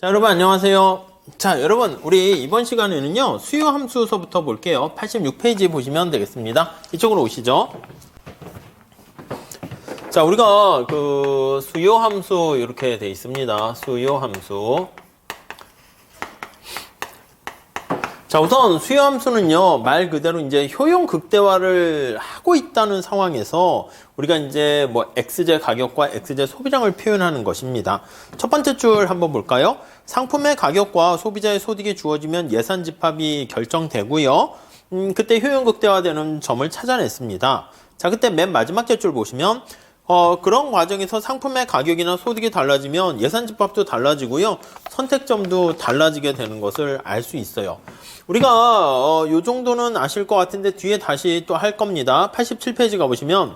자, 여러분 안녕하세요. 자, 여러분 우리 이번 시간에는요 수요 함수서부터 볼게요. 86페이지 보시면 되겠습니다. 이쪽으로 오시죠. 자, 우리가 그 수요 함수 이렇게 돼 있습니다. 수요 함수. 자, 우선 수요 함수는요 말 그대로 이제 효용 극대화를 하고 있다는 상황에서 우리가 이제 뭐 x제 가격과 x제 소비량을 표현하는 것입니다. 첫 번째 줄 한번 볼까요? 상품의 가격과 소비자의 소득이 주어지면 예산 집합이 결정되고요. 그때 효용 극대화되는 점을 찾아냈습니다. 자, 그때 맨 마지막 줄 보시면 그런 과정에서 상품의 가격이나 소득이 달라지면 예산 집합도 달라지고요. 선택점도 달라지게 되는 것을 알 수 있어요. 우리가 요 정도는 아실 것 같은데 뒤에 다시 또 할 겁니다. 87페이지 가보시면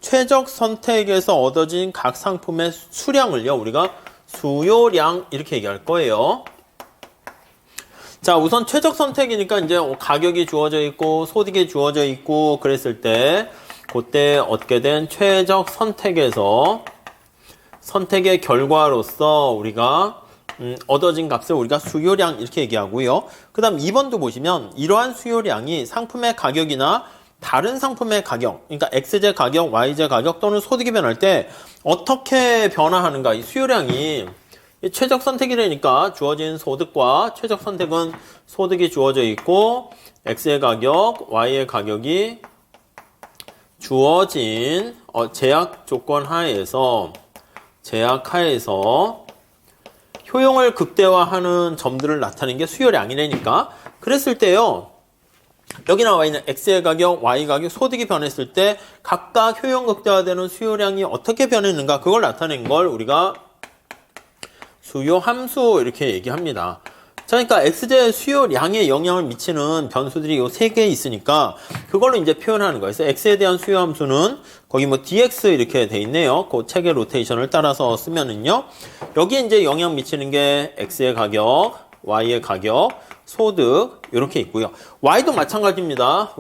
최적 선택에서 얻어진 각 상품의 수량을요. 우리가 수요량 이렇게 얘기할 거예요. 자, 우선 최적 선택이니까 이제 가격이 주어져 있고 소득이 주어져 있고 그랬을 때 그때 얻게 된 최적 선택에서 선택의 결과로서 우리가 얻어진 값을 우리가 수요량 이렇게 얘기하고요. 그 다음 2번도 보시면 이러한 수요량이 상품의 가격이나 다른 상품의 가격, 그러니까 X제 가격, Y제 가격 또는 소득이 변할 때 어떻게 변화하는가. 이 수요량이 최적 선택이라니까 주어진 소득과 최적 선택은 소득이 주어져 있고 X의 가격, Y의 가격이 주어진 제약 조건 하에서 효용을 극대화하는 점들을 나타내는 게 수요량이라니까. 그랬을 때요. 여기 나와 있는 X의 가격, Y 가격, 소득이 변했을 때 각각 효용 극대화되는 수요량이 어떻게 변했는가 그걸 나타낸 걸 우리가 수요 함수 이렇게 얘기합니다. 자, 그러니까 X제 수요량에 영향을 미치는 변수들이 요 세 개 있으니까 그걸로 이제 표현하는 거예요. 그래서 X에 대한 수요 함수는 거기 뭐 DX 이렇게 돼 있네요. 그 책의 로테이션을 따라서 쓰면은요. 여기에 이제 영향 미치는 게 X의 가격, Y의 가격, 소득 이렇게 있고요. Y도 마찬가지입니다.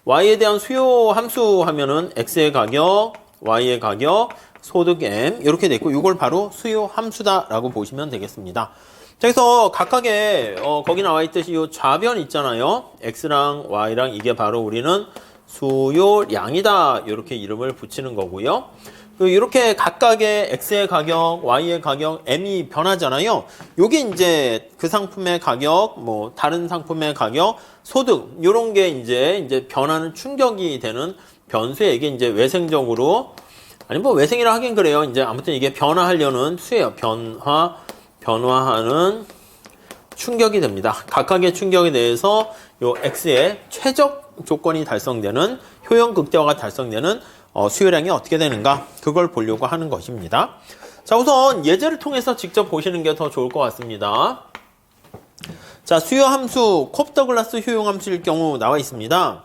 Y에 대한 수요 함수 하면은 X의 가격, Y의 가격, 소득 M 이렇게 돼 있고 이걸 바로 수요 함수다라고 보시면 되겠습니다. 자, 그래서 각각의 거기 나와 있듯이 이 좌변 있잖아요. X랑 Y랑 이게 바로 우리는 수요량이다. 이렇게 이름을 붙이는 거고요. 이렇게 각각의 X의 가격, Y의 가격, M이 변하잖아요. 요게 이제 그 상품의 가격, 뭐 다른 상품의 가격, 소득 요런 게 이제 변하는 충격이 되는 변수에 이게 이제 외생적으로 아니 뭐 외생이라 하긴 그래요. 이제 아무튼 이게 변화하려는 수예요. 변화하는 충격이 됩니다. 각각의 충격에 대해서 요 X의 최적 조건이 달성되는 효용 극대화가 달성되는 수요량이 어떻게 되는가 그걸 보려고 하는 것입니다. 자, 우선 예제를 통해서 직접 보시는 게 더 좋을 것 같습니다. 자, 수요 함수 콥더글라스 효용 함수일 경우 나와 있습니다.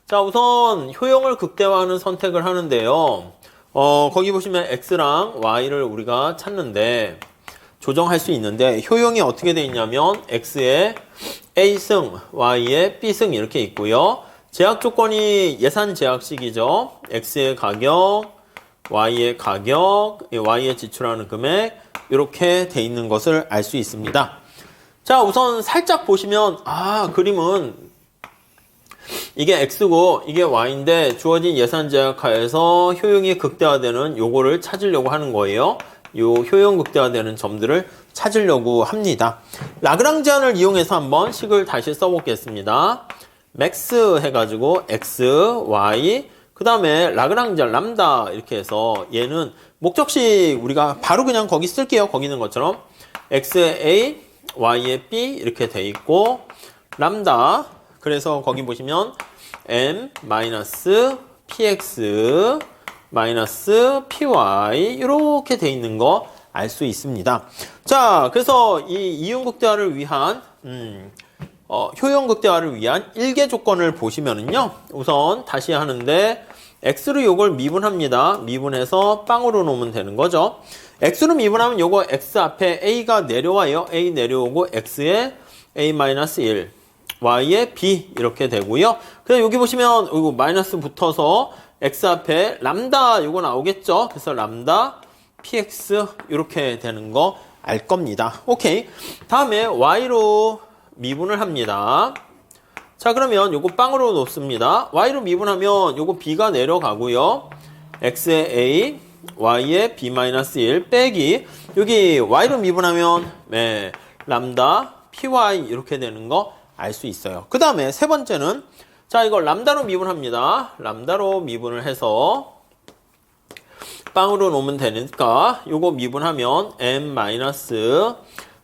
자, 우선 효용을 극대화하는 선택을 하는데요. 거기 보시면 X랑 Y를 우리가 찾는데 조정할 수 있는데 효용이 어떻게 되어 있냐면 X의 A승, Y의 B승 이렇게 있고요. 제약 조건이 예산 제약식이죠. X의 가격, Y의 가격, Y의 지출하는 금액 이렇게 돼 있는 것을 알 수 있습니다. 자, 우선 살짝 보시면 그림은 이게 X고 이게 Y인데 주어진 예산 제약하에서 효용이 극대화되는 요거를 찾으려고 하는 거예요. 요 효용 극대화되는 점들을 찾으려고 합니다. 라그랑지안을 이용해서 한번 식을 다시 써보겠습니다. 맥스 해가지고 X, Y 그 다음에 라그랑지안 람다 이렇게 해서 얘는 목적식 우리가 바로 그냥 거기 쓸게요. 거기 있는 것처럼 X의 A, Y의 B 이렇게 돼 있고 람다 그래서 거기 보시면 M-PX -PY 이렇게 돼 있는 거 알 수 있습니다. 자, 그래서 이 이용 극대화를 위한 효용 극대화를 위한 1개 조건을 보시면은요. 우선 다시 하는데 X로 요걸 미분합니다. 미분해서 빵으로 놓으면 되는 거죠. X로 미분하면 요거 X 앞에 A가 내려와요. A 내려오고 X에 A-1 Y에 B 이렇게 되고요. 그래서 여기 보시면 이거 마이너스 붙어서 X 앞에 람다 요거 나오겠죠. 그래서 람다 PX 이렇게 되는 거 알 겁니다. 오케이. 다음에 y로 미분을 합니다. 자, 그러면 요거 빵으로 놓습니다. y로 미분하면 요거 b가 내려가고요. x의 a, y의 b-1 빼기 여기 y로 미분하면 네, 람다 py 이렇게 되는 거 알 수 있어요. 그 다음에 세 번째는 자, 이걸 람다로 미분합니다. 람다로 미분을 해서 빵으로 놓으면 되니까 요거 미분하면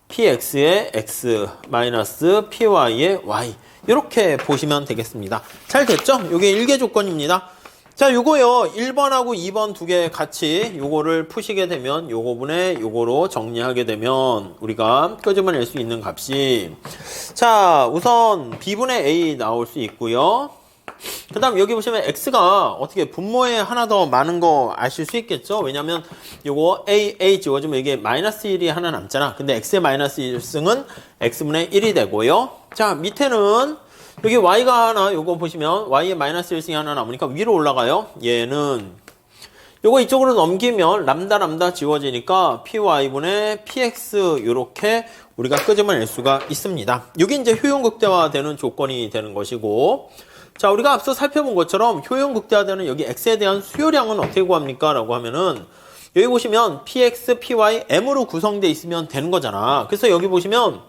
m-px의 x 마이너스 py의 y 이렇게 보시면 되겠습니다. 잘 됐죠? 요게 1개 조건입니다. 자, 요거요 1번하고 2번 두 개 같이 요거를 푸시게 되면 요거분의 요거로 정리하게 되면 우리가 끄집어낼 수 있는 값이 자, 우선 b분의 a 나올 수 있고요. 그 다음 여기 보시면 x가 어떻게 분모에 하나 더 많은 거 아실 수 있겠죠? 왜냐면 요거 a 지워지면 이게 마이너스 1이 하나 남잖아. 근데 x의 마이너스 1승은 x분의 1이 되고요. 자, 밑에는 여기 y가 하나 요거 보시면 y의 마이너스 1승이 하나 남으니까 위로 올라가요. 얘는 요거 이쪽으로 넘기면 람다 지워지니까 py분의 px 요렇게 우리가 끄집어낼 수가 있습니다. 이게 이제 효용 극대화되는 조건이 되는 것이고 자, 우리가 앞서 살펴본 것처럼 효용 극대화되는 여기 x에 대한 수요량은 어떻게 구합니까? 라고 하면은 여기 보시면 px, py, m으로 구성되어 있으면 되는 거잖아. 그래서 여기 보시면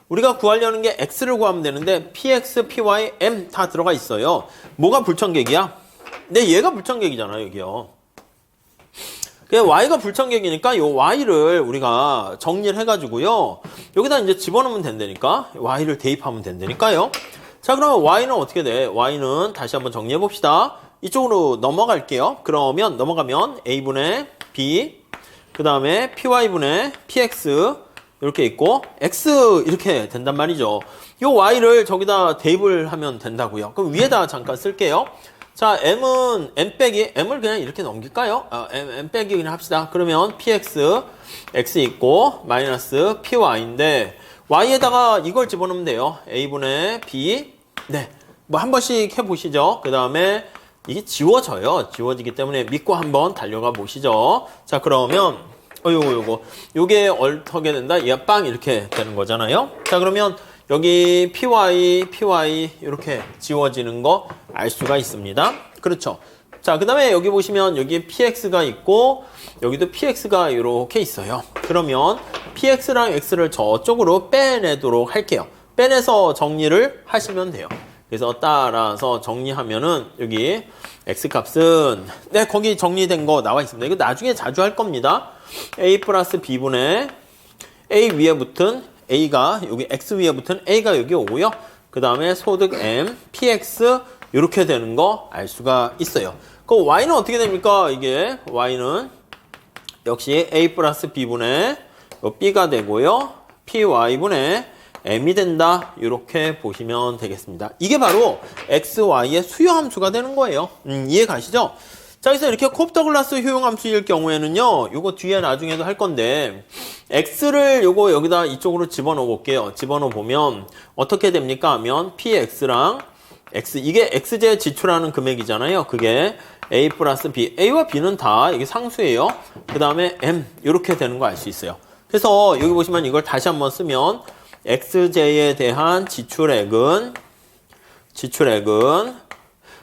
우리가 구하려는 게 x를 구하면 되는데 px, py, m 다 들어가 있어요. 뭐가 불청객이야? 근데 얘가 불청객이잖아, 여기요. y가 불청객이니까 요 y를 우리가 정리를 해가지고요. 여기다 이제 집어넣으면 된다니까. y를 대입하면 된다니까요. 자, 그러면 y는 어떻게 돼? y는 다시 한번 정리해 봅시다. 이쪽으로 넘어갈게요. 그러면 넘어가면 a분의 b, 그 다음에 py분의 px 이렇게 있고 x 이렇게 된단 말이죠. 요 y를 저기다 대입을 하면 된다고요. 그럼 위에다 잠깐 쓸게요. 자, m은 m 빼기 m을 그냥 이렇게 넘길까요? m 빼기 그냥 합시다. 그러면 px x 있고 마이너스 py인데 y에다가 이걸 집어넣으면 돼요. a분의 b. 네, 뭐 한 번씩 해보시죠. 그 다음에 이게 지워져요. 지워지기 때문에 믿고 한번 달려가 보시죠. 자, 그러면 요게 어떻게 된다? 얘가 빵 이렇게 되는 거잖아요. 자, 그러면 여기 py 이렇게 지워지는 거 알 수가 있습니다. 그렇죠. 자, 그 다음에 여기 보시면 여기 px가 있고 여기도 px가 이렇게 있어요. 그러면 px랑 x를 저쪽으로 빼내도록 할게요. 빼내서 정리를 하시면 돼요. 그래서 따라서 정리하면은 여기 x값은 네, 거기 정리된 거 나와 있습니다. 이거 나중에 자주 할 겁니다. a 플러스 b분의 a 위에 붙은 a가 여기 x 위에 붙은 a가 여기 오고요. 그 다음에 소득 m, px 이렇게 되는 거 알 수가 있어요. 그 y는 어떻게 됩니까? 이게 y는 역시 a 플러스 b분의 b가 되고요. py분의 m이 된다. 이렇게 보시면 되겠습니다. 이게 바로 x, y의 수요함수가 되는 거예요. 이해 가시죠? 자, 그래서 이렇게 콥-더글라스 효용함수일 경우에는요, 요거 뒤에 나중에도 할 건데, x를 요거 여기다 이쪽으로 집어넣어 볼게요. 집어넣어 보면, 어떻게 됩니까? 하면, px랑 x, 이게 x제 지출하는 금액이잖아요. 그게 a 플러스 b, a와 b는 다 이게 상수예요. 그 다음에 m, 이렇게 되는 거 알 수 있어요. 그래서 여기 보시면 이걸 다시 한번 쓰면, x제에 대한 지출액은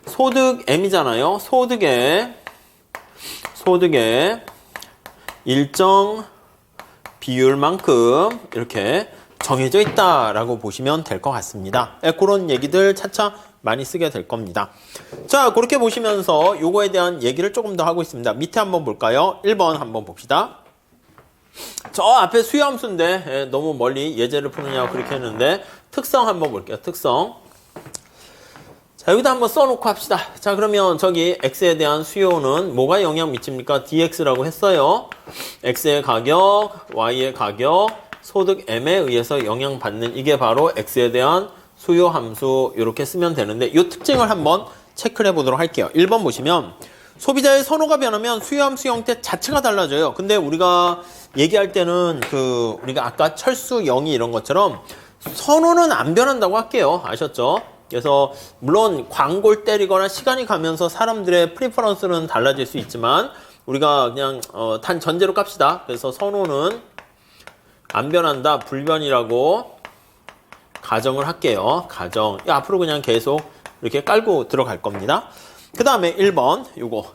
소득 m이잖아요. 소득의 일정 비율만큼 이렇게 정해져 있다라고 보시면 될 것 같습니다. 그런 얘기들 차차 많이 쓰게 될 겁니다. 자, 그렇게 보시면서 요거에 대한 얘기를 조금 더 하고 있습니다. 밑에 한번 볼까요? 1번 한번 봅시다. 저 앞에 수요함수인데 너무 멀리 예제를 푸느냐고 그렇게 했는데 특성 한번 볼게요. 특성. 자, 여기다 한번 써놓고 합시다. 자, 그러면 저기 x에 대한 수요는 뭐가 영향 미칩니까? dx라고 했어요. x의 가격, y의 가격, 소득 m에 의해서 영향받는 이게 바로 x에 대한 수요함수 이렇게 쓰면 되는데 이 특징을 한번 체크를 해보도록 할게요. 1번 보시면 소비자의 선호가 변하면 수요함수 형태 자체가 달라져요. 근데 우리가 얘기할 때는 우리가 아까 철수, 영이 이런 것처럼 선호는 안 변한다고 할게요. 아셨죠? 그래서 물론 광고를 때리거나 시간이 가면서 사람들의 프리퍼런스는 달라질 수 있지만 우리가 그냥 단 전제로 깝시다. 그래서 선호는 안 변한다, 불변이라고 가정을 할게요. 가정. 앞으로 그냥 계속 이렇게 깔고 들어갈 겁니다. 그 다음에 1번, 요거.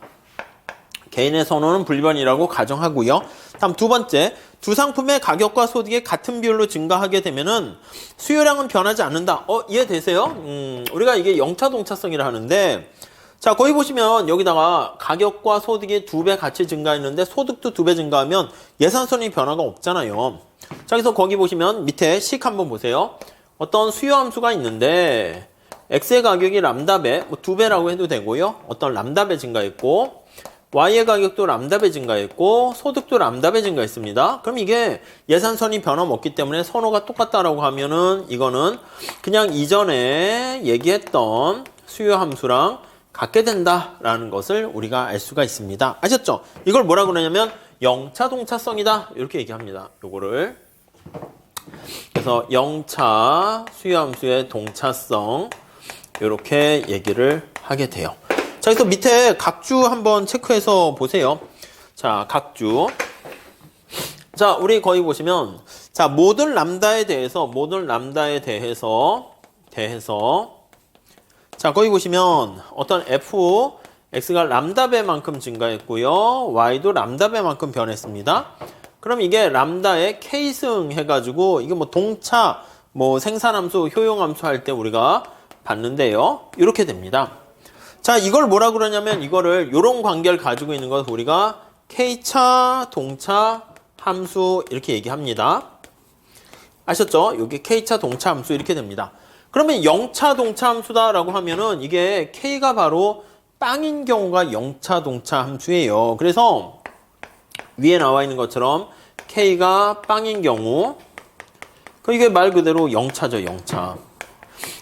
개인의 선호는 불변이라고 가정하고요. 다음 두 번째, 두 상품의 가격과 소득이 같은 비율로 증가하게 되면은 수요량은 변하지 않는다. 이해되세요? 우리가 이게 영차동차성이라 하는데, 자, 거기 보시면 여기다가 가격과 소득이 2배 같이 증가했는데 소득도 2배 증가하면 예산선이 변화가 없잖아요. 자, 그래서 거기 보시면 밑에 식 한번 보세요. 어떤 수요 함수가 있는데 X의 가격이 람다배, 2배라고 해도 되고요. 어떤 람다배 증가했고 Y의 가격도 람다배 증가했고 소득도 람다배 증가했습니다. 그럼 이게 예산선이 변함없기 때문에 선호가 똑같다라고 하면은 이거는 그냥 이전에 얘기했던 수요 함수랑 같게 된다라는 것을 우리가 알 수가 있습니다. 아셨죠? 이걸 뭐라 그러냐면 영차 동차성이다 이렇게 얘기합니다. 요거를 그래서 영차 수요함수의 동차성 이렇게 얘기를 하게 돼요. 자, 그래서 밑에 각주 한번 체크해서 보세요. 자, 각주. 자, 우리 거기 보시면 자, 모든 람다에 대해서 자, 거기 보시면 어떤 fx가 람다배만큼 증가했고요. y도 람다배만큼 변했습니다. 그럼 이게 람다의 k승 해가지고 이게 뭐 동차, 뭐 생산함수, 효용함수 할 때 우리가 봤는데요. 이렇게 됩니다. 자, 이걸 뭐라 그러냐면 이거를 요런 관계를 가지고 있는 것을 우리가 k차, 동차, 함수 이렇게 얘기합니다. 아셨죠? 여기 k차, 동차 함수 이렇게 됩니다. 그러면 0차 동차 함수다라고 하면은 이게 k가 바로 빵인 경우가 0차 동차 함수예요. 그래서 위에 나와 있는 것처럼 k가 빵인 경우 이게 말 그대로 0차죠.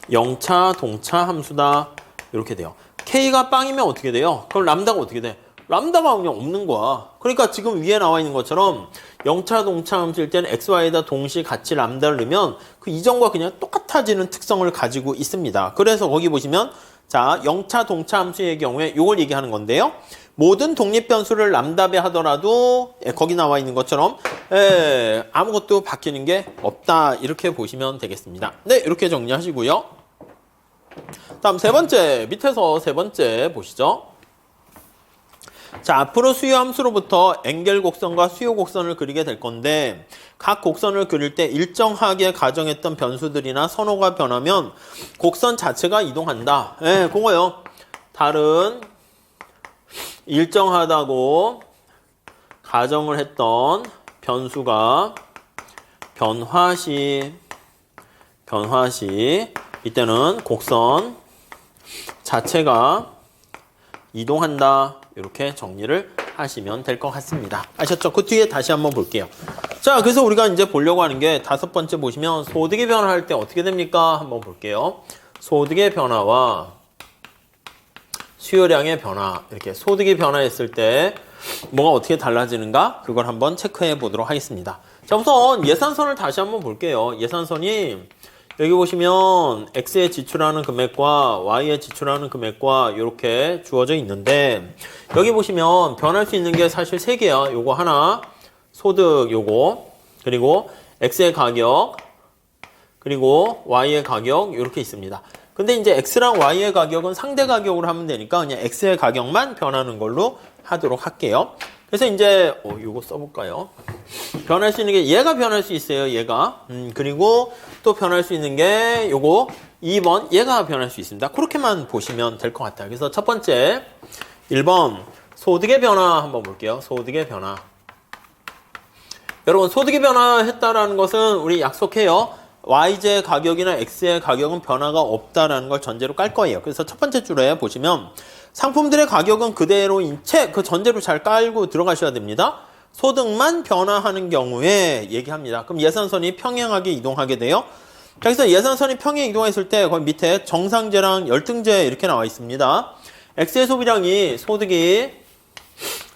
0차 동차 함수다 이렇게 돼요. k가 빵이면 어떻게 돼요? 그럼 람다가 어떻게 돼? 람다가 그냥 없는 거야. 그러니까 지금 위에 나와 있는 것처럼 0차 동차 함수일 때는 xy에다 동시에 같이 람다를 넣으면 그 이전과 그냥 똑같아지는 특성을 가지고 있습니다. 그래서 거기 보시면 자, 0차 동차 함수의 경우에 이걸 얘기하는 건데요. 모든 독립변수를 람다배 하더라도 거기 나와 있는 것처럼 아무것도 바뀌는 게 없다 이렇게 보시면 되겠습니다. 네, 이렇게 정리하시고요. 다음 세 번째, 밑에서 세 번째 보시죠. 자, 앞으로 수요 함수로부터 엔겔 곡선과 수요 곡선을 그리게 될 건데 각 곡선을 그릴 때 일정하게 가정했던 변수들이나 선호가 변하면 곡선 자체가 이동한다. 그거요. 다른 일정하다고 가정을 했던 변수가 변화 시 이때는 곡선 자체가 이동한다. 이렇게 정리를 하시면 될 것 같습니다. 아셨죠? 그 뒤에 다시 한번 볼게요. 자, 그래서 우리가 이제 보려고 하는 게 다섯 번째 보시면 소득의 변화할 때 어떻게 됩니까? 한번 볼게요. 소득의 변화와 수요량의 변화. 이렇게 소득이 변화했을 때 뭐가 어떻게 달라지는가? 그걸 한번 체크해 보도록 하겠습니다. 자, 우선 예산선을 다시 한번 볼게요. 예산선이 여기 보시면 X에 지출하는 금액과 Y에 지출하는 금액과 이렇게 주어져 있는데 여기 보시면 변할 수 있는 게 사실 세 개야. 요거 하나, 소득 요거, 그리고 X의 가격, 그리고 Y의 가격 이렇게 있습니다. 근데 이제 X랑 Y의 가격은 상대 가격으로 하면 되니까 그냥 X의 가격만 변하는 걸로 하도록 할게요. 그래서 이제 요거 써볼까요? 변할 수 있는 게 얘가 변할 수 있어요. 얘가 그리고 또 변할 수 있는 게 요거 2번 얘가 변할 수 있습니다. 그렇게만 보시면 될 것 같아요. 그래서 첫 번째 1번 소득의 변화 한번 볼게요. 소득의 변화. 여러분 소득의 변화했다라는 것은 우리 약속해요. Y제 가격이나 X의 가격은 변화가 없다라는 걸 전제로 깔 거예요. 그래서 첫 번째 줄에 보시면 상품들의 가격은 그대로인 채 그 전제로 잘 깔고 들어가셔야 됩니다. 소득만 변화하는 경우에 얘기합니다. 그럼 예산선이 평행하게 이동하게 돼요. 자, 그래서 예산선이 평행 이동했을 때 거기 밑에 정상제랑 열등제 이렇게 나와 있습니다. X의 소비량이 소득이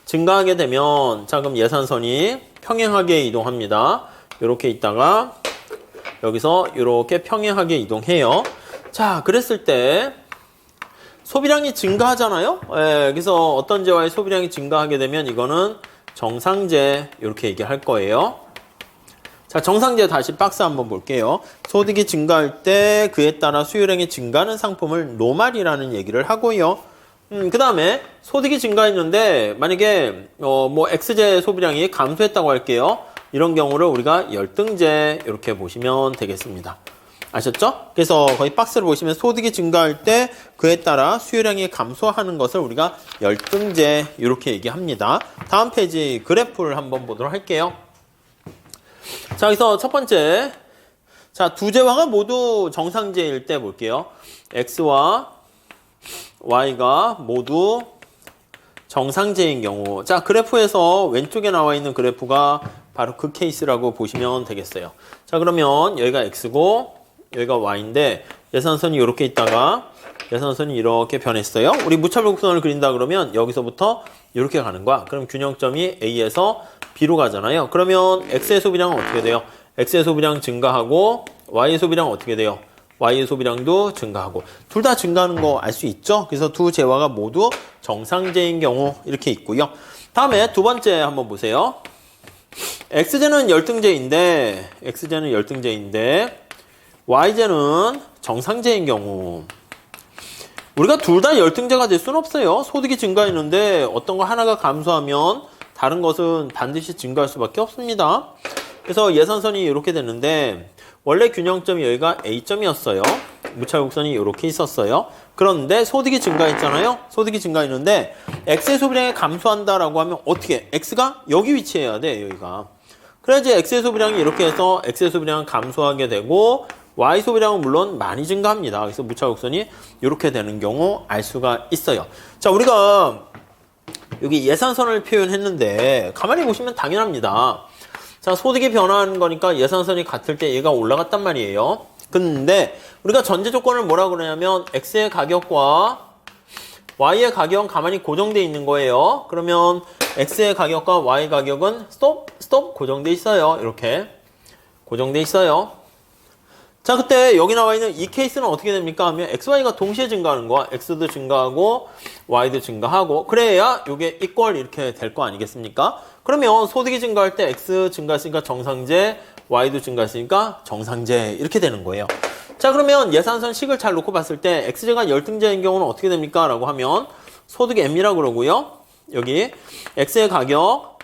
증가하게 되면 자 그럼 예산선이 평행하게 이동합니다. 이렇게 있다가 여기서 이렇게 평행하게 이동해요. 자, 그랬을 때 소비량이 증가하잖아요. 그래서 어떤 제와의 소비량이 증가하게 되면 이거는 정상제 이렇게 얘기할 거예요. 자, 정상제 다시 박스 한번 볼게요. 소득이 증가할 때 그에 따라 수요량이 증가하는 상품을 노말이라는 얘기를 하고요. 그 다음에 소득이 증가했는데 만약에 뭐 X제 소비량이 감소했다고 할게요. 이런 경우를 우리가 열등제 이렇게 보시면 되겠습니다. 아셨죠? 그래서 거의 박스를 보시면 소득이 증가할 때 그에 따라 수요량이 감소하는 것을 우리가 열등제 이렇게 얘기합니다. 다음 페이지 그래프를 한번 보도록 할게요. 자, 여기서 첫 번째, 자, 두 제화가 모두 정상제일 때 볼게요. X와 Y가 모두 정상제인 경우. 자, 그래프에서 왼쪽에 나와 있는 그래프가 바로 그 케이스라고 보시면 되겠어요. 자, 그러면 여기가 X고 여기가 Y인데 예산선이 이렇게 있다가 예산선이 이렇게 변했어요. 우리 무차별곡선을 그린다 그러면 여기서부터 이렇게 가는 거야. 그럼 균형점이 A에서 B로 가잖아요. 그러면 X의 소비량은 어떻게 돼요? X의 소비량 증가하고 Y의 소비량은 어떻게 돼요? Y의 소비량도 증가하고 둘 다 증가하는 거 알 수 있죠? 그래서 두 제화가 모두 정상제인 경우 이렇게 있고요. 다음에 두 번째 한번 보세요. X제는 열등제인데 Y제는 정상제인 경우 우리가 둘 다 열등제가 될 수는 없어요. 소득이 증가했는데 어떤 거 하나가 감소하면 다른 것은 반드시 증가할 수밖에 없습니다. 그래서 예산선이 이렇게 됐는데 원래 균형점이 여기가 A점이었어요. 무차별곡선이 이렇게 있었어요. 그런데 소득이 증가했잖아요. 소득이 증가했는데 X의 소비량이 감소한다라고 하면 어떻게? X가 여기 위치해야 돼, 여기가. 그래야지 X의 소비량이 이렇게 해서 X의 소비량은 감소하게 되고 Y 소비량은 물론 많이 증가합니다. 그래서 무차별곡선이 이렇게 되는 경우 알 수가 있어요. 자, 우리가 여기 예산선을 표현했는데 가만히 보시면 당연합니다. 자, 소득이 변화하는 거니까 예산선이 같을 때 얘가 올라갔단 말이에요. 근데 우리가 전제 조건을 뭐라 그러냐면 X의 가격과 Y의 가격은 가만히 고정되어 있는 거예요. 그러면 X의 가격과 Y 가격은 스톱 고정되어 있어요. 이렇게 고정되어 있어요. 자, 그때 여기 나와 있는 이 케이스는 어떻게 됩니까? 하면 X, Y가 동시에 증가하는 거야. X도 증가하고 Y도 증가하고 그래야 이게 이퀄 이렇게 될 거 아니겠습니까? 그러면 소득이 증가할 때 X 증가했으니까 정상제, Y도 증가했으니까 정상제 이렇게 되는 거예요. 자, 그러면 예산선 식을 잘 놓고 봤을 때 X제가 열등제인 경우는 어떻게 됩니까? 라고 하면 소득 M이라고 그러고요. 여기 X의 가격,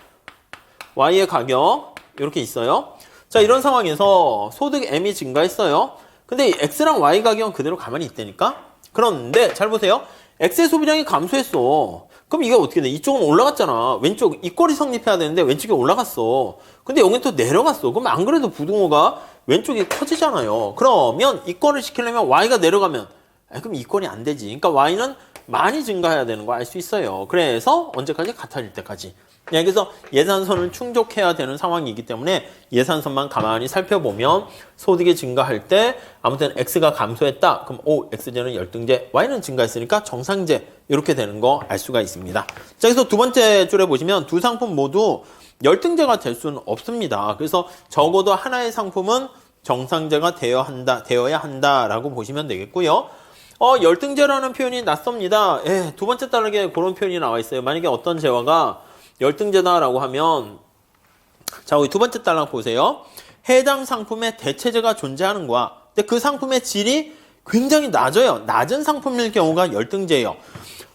Y의 가격 이렇게 있어요. 자, 이런 상황에서 소득 M이 증가했어요. 근데 X랑 Y 가격은 그대로 가만히 있다니까? 그런데 잘 보세요. X의 소비량이 감소했어. 그럼 이게 어떻게 돼? 이쪽은 올라갔잖아. 왼쪽 이꼴이 성립해야 되는데 왼쪽이 올라갔어. 근데 여긴 또 내려갔어. 그럼 안 그래도 부등호가 왼쪽이 커지잖아요. 그러면 이꼴을 시키려면 Y가 내려가면 그럼 이꼴이 안 되지. 그러니까 Y는 많이 증가해야 되는 거 알 수 있어요. 그래서 언제까지? 같아질 때까지. 그래서 예산선을 충족해야 되는 상황이기 때문에 예산선만 가만히 살펴보면 소득이 증가할 때 아무튼 X가 감소했다. 그럼 X제는 열등제, Y는 증가했으니까 정상제 이렇게 되는 거 알 수가 있습니다. 자, 그래서 두 번째 줄에 보시면 두 상품 모두 열등제가 될 수는 없습니다. 그래서 적어도 하나의 상품은 정상제가 되어야 한다라고 보시면 되겠고요. 열등제라는 표현이 낯섭니다. 두 번째 단락에 그런 표현이 나와 있어요. 만약에 어떤 제화가 열등제다라고 하면 자, 우리 두 번째 단락 보세요. 해당 상품에 대체제가 존재하는 거야. 근데 그 상품의 질이 굉장히 낮아요. 낮은 상품일 경우가 열등제예요.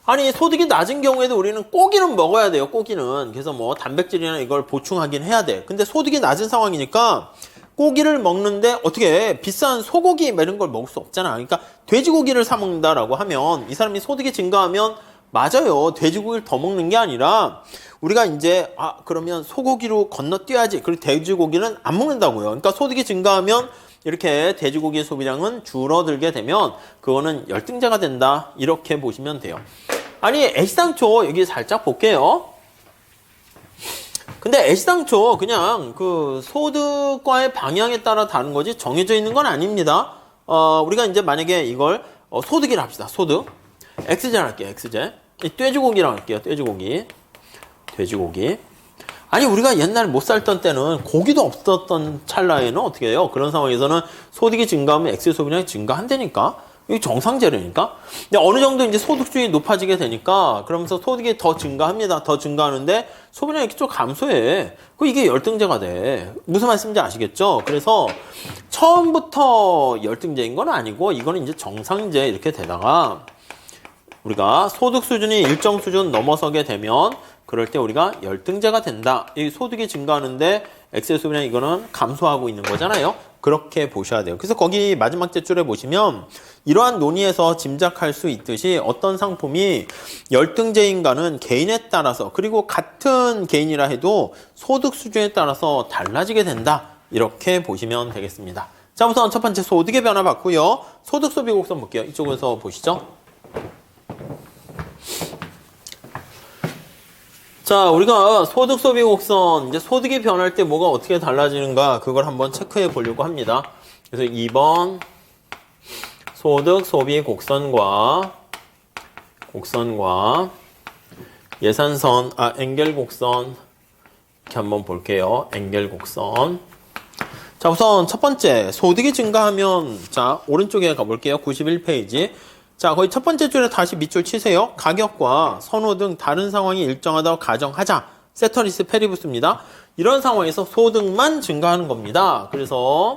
아니, 소득이 낮은 경우에도 우리는 고기는 먹어야 돼요. 고기는. 그래서 뭐 단백질이나 이걸 보충하긴 해야 돼. 근데 소득이 낮은 상황이니까 고기를 먹는데 어떻게 해? 비싼 소고기 이런 걸 먹을 수 없잖아. 그러니까 돼지고기를 사 먹는다라고 하면 이 사람이 소득이 증가하면 맞아요. 돼지고기를 더 먹는 게 아니라 우리가 이제 그러면 소고기로 건너뛰어야지. 그리고 돼지고기는 안 먹는다고요. 그러니까 소득이 증가하면 이렇게 돼지고기의 소비량은 줄어들게 되면 그거는 열등제가 된다. 이렇게 보시면 돼요. 아니, 애시당초 여기 살짝 볼게요. 근데 애시당초 그냥 그 소득과의 방향에 따라 다른 거지 정해져 있는 건 아닙니다. 우리가 이제 만약에 이걸 소득이라 합시다. 소득. X제 할게요. X제. 돼지고기라고 할게요. 돼지고기. 아니, 우리가 옛날 못 살던 때는 고기도 없었던 찰나에는 어떻게 해요? 그런 상황에서는 소득이 증가하면 X의 소비량이 증가한다니까. 이게 정상재료니까. 근데 어느 정도 이제 소득 수준이 높아지게 되니까 그러면서 소득이 더 증가합니다. 더 증가하는데 소비량이 이렇게 좀 감소해. 이게 열등제가 돼. 무슨 말씀인지 아시겠죠? 그래서 처음부터 열등제인 건 아니고 이거는 이제 정상제 이렇게 되다가 우리가 소득 수준이 일정 수준 넘어서게 되면 그럴 때 우리가 열등제가 된다. 이 소득이 증가하는데 엑셀 소비량 이거는 감소하고 있는 거잖아요. 그렇게 보셔야 돼요. 그래서 거기 마지막 제줄에 보시면 이러한 논의에서 짐작할 수 있듯이 어떤 상품이 열등제인가는 개인에 따라서 그리고 같은 개인이라 해도 소득 수준에 따라서 달라지게 된다. 이렇게 보시면 되겠습니다. 자, 우선 첫 번째 소득의 변화 봤고요. 소득 소비 곡선 볼게요. 이쪽에서 보시죠. 자, 우리가 소득 소비 곡선, 이제 소득이 변할 때 뭐가 어떻게 달라지는가, 그걸 한번 체크해 보려고 합니다. 그래서 2번, 소득 소비 곡선과 예산선, 앵겔 곡선, 이렇게 한번 볼게요. 앵겔 곡선. 자, 우선 첫 번째, 소득이 증가하면, 자, 오른쪽에 가볼게요. 91페이지. 자, 거의 첫 번째 줄에 다시 밑줄 치세요. 가격과 선호 등 다른 상황이 일정하다고 가정하자. 세터리스 페리부스입니다. 이런 상황에서 소득만 증가하는 겁니다. 그래서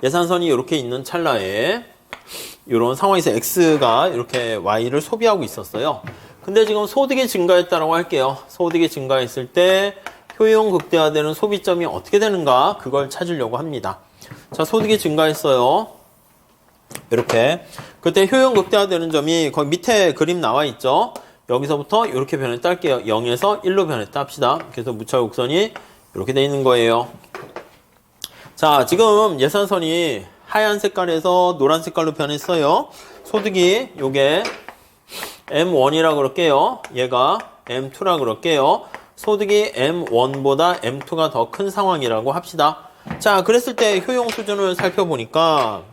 예산선이 이렇게 있는 찰나에 이런 상황에서 X가 이렇게 Y를 소비하고 있었어요. 근데 지금 소득이 증가했다고 할게요. 소득이 증가했을 때 효용 극대화되는 소비점이 어떻게 되는가, 그걸 찾으려고 합니다. 자, 소득이 증가했어요. 이렇게. 그때 효용 극대화되는 점이 거기 밑에 그림 나와 있죠. 여기서부터 이렇게 변했다 할게요. 0에서 1로 변했다 합시다. 그래서 무차 곡선이 이렇게 돼 있는 거예요. 자, 지금 예산선이 하얀 색깔에서 노란 색깔로 변했어요. 소득이 요게 M1이라고 그럴게요. 얘가 M2라고 그럴게요. 소득이 M1보다 M2가 더 큰 상황이라고 합시다. 자, 그랬을 때 효용 수준을 살펴보니까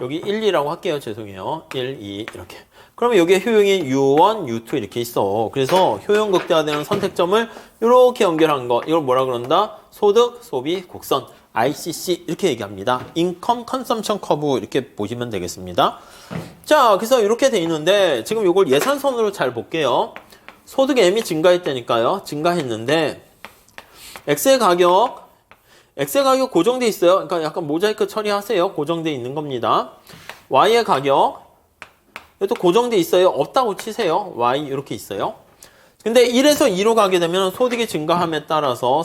여기 1, 2라고 할게요. 죄송해요. 1, 2 이렇게. 그러면 여기에 효용이 U1, U2 이렇게 있어. 그래서 효용 극대화되는 선택점을 이렇게 연결한 거. 이걸 뭐라 그런다? 소득, 소비, 곡선. ICC 이렇게 얘기합니다. Income Consumption Curve 이렇게 보시면 되겠습니다. 자, 그래서 이렇게 돼 있는데 지금 이걸 예산선으로 잘 볼게요. 소득 M이 증가했다니까요. 증가했는데 X의 가격 고정돼 있어요. 그러니까 약간 모자이크 처리하세요. 고정돼 있는 겁니다. Y의 가격 이것도 고정돼 있어요. 없다고 치세요. Y 이렇게 있어요. 근데 1에서 2로 가게 되면 소득이 증가함에 따라서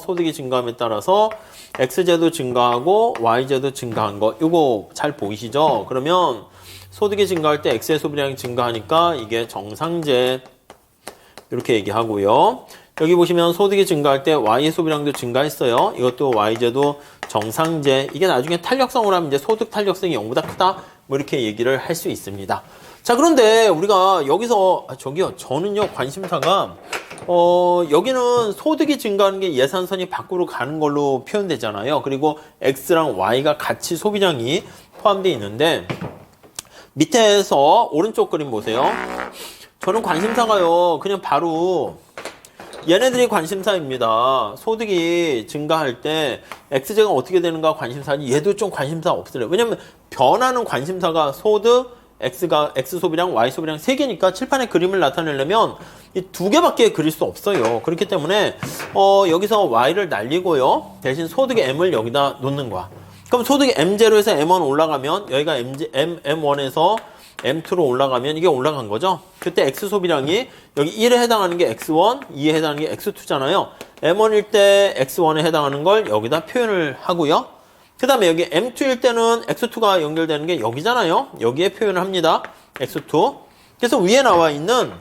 X제도 증가하고 Y제도 증가한 거, 이거 잘 보이시죠? 그러면 소득이 증가할 때 X의 소비량이 증가하니까 이게 정상제 이렇게 얘기하고요. 여기 보시면 소득이 증가할 때 Y의 소비량도 증가했어요. 이것도 Y제도 정상제. 이게 나중에 탄력성으로 하면 이제 소득 탄력성이 0보다 크다. 뭐 이렇게 얘기를 할 수 있습니다. 자, 그런데 우리가 여기서 저는요 관심사가 여기는 소득이 증가하는 게 예산선이 밖으로 가는 걸로 표현되잖아요. 그리고 X랑 Y가 같이 소비량이 포함되어 있는데 밑에서 오른쪽 그림 보세요. 저는 관심사가요 그냥 바로 얘네들이 관심사입니다. 소득이 증가할 때 X제가 어떻게 되는가 관심사니, 얘도 좀 관심사 없으래요. 왜냐면 변하는 관심사가 소득, X 소비량, Y 소비량 3개니까 칠판에 그림을 나타내려면 이 2개밖에 그릴 수 없어요. 그렇기 때문에 여기서 Y를 날리고요. 대신 소득의 M을 여기다 놓는 거야. 그럼 소득이 M0에서 M1 올라가면 여기가 M1에서 M2로 올라가면 이게 올라간 거죠. 그때 X 소비량이 여기 1에 해당하는 게 X1, 2에 해당하는 게 X2잖아요. M1일 때 X1에 해당하는 걸 여기다 표현을 하고요. 그 다음에 여기 M2일 때는 X2가 연결되는 게 여기잖아요. 여기에 표현을 합니다. X2. 그래서 위에 나와 있는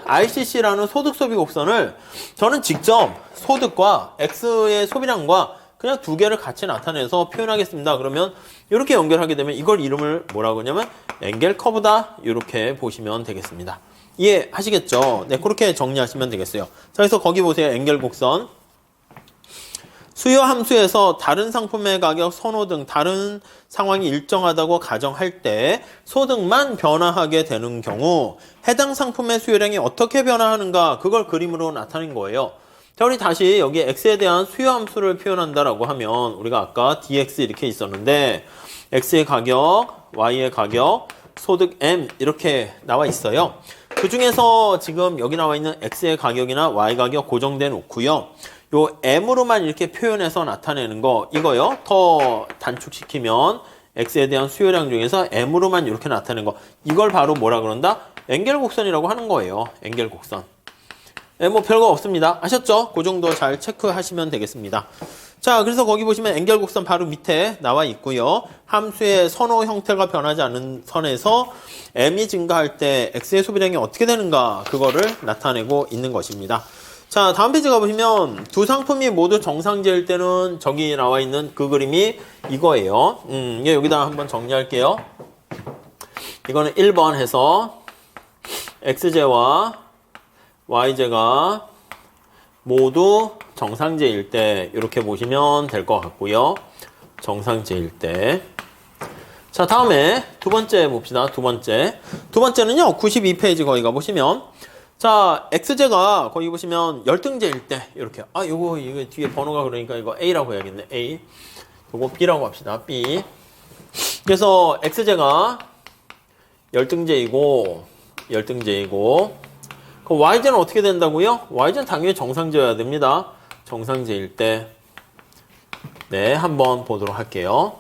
ICC라는 소득 소비 곡선을 저는 직접 소득과 X의 소비량과 그냥 2개를 같이 나타내서 표현하겠습니다. 그러면 이렇게 연결하게 되면 이걸 이름을 뭐라고 하냐면 앵겔 커브다. 이렇게 보시면 되겠습니다. 이해하시겠죠? 네, 그렇게 정리하시면 되겠어요. 자, 그래서 거기 보세요. 앵겔 곡선. 수요 함수에서 다른 상품의 가격, 선호 등 다른 상황이 일정하다고 가정할 때 소득만 변화하게 되는 경우 해당 상품의 수요량이 어떻게 변화하는가, 그걸 그림으로 나타낸 거예요. 자, 우리 다시 여기 x에 대한 수요함수를 표현한다라고 하면 우리가 아까 dx 이렇게 있었는데 x의 가격, y의 가격, 소득 m 이렇게 나와 있어요. 그 중에서 지금 여기 나와 있는 x의 가격이나 y 가격 고정돼 놓고요. 요 m으로만 이렇게 표현해서 나타내는 거 이거요. 더 단축시키면 x에 대한 수요량 중에서 m으로만 이렇게 나타내는 거 이걸 바로 뭐라 그런다? 엔겔 곡선이라고 하는 거예요. 엔겔 곡선. 네, 뭐 별거 없습니다. 아셨죠? 그 정도 잘 체크하시면 되겠습니다. 자, 그래서 거기 보시면 엔겔 곡선 바로 밑에 나와 있고요. 함수의 선호 형태가 변하지 않는 선에서 m이 증가할 때 x의 소비량이 어떻게 되는가 그거를 나타내고 있는 것입니다. 자, 다음 페이지 가보시면 두 상품이 모두 정상제일 때는 저기 나와 있는 그 그림이 이거예요. 여기다 한번 정리할게요. 이거는 1번 해서 x제와 y제가 모두 정상제일 때 이렇게 보시면 될 것 같고요. 정상제일 때. 자, 다음에 두 번째 봅시다. 두 번째는요. 92페이지 거기 가보시면 자, x제가 거기 보시면 열등제일 때 이렇게 이거 뒤에 번호가 그러니까 이거 A라고 해야겠네. A. 이거 B라고 합시다. B. 그래서 x제가 열등제이고 그 y제는 어떻게 된다고요? y제는 당연히 정상제여야 됩니다. 정상제일 때. 네, 한번 보도록 할게요.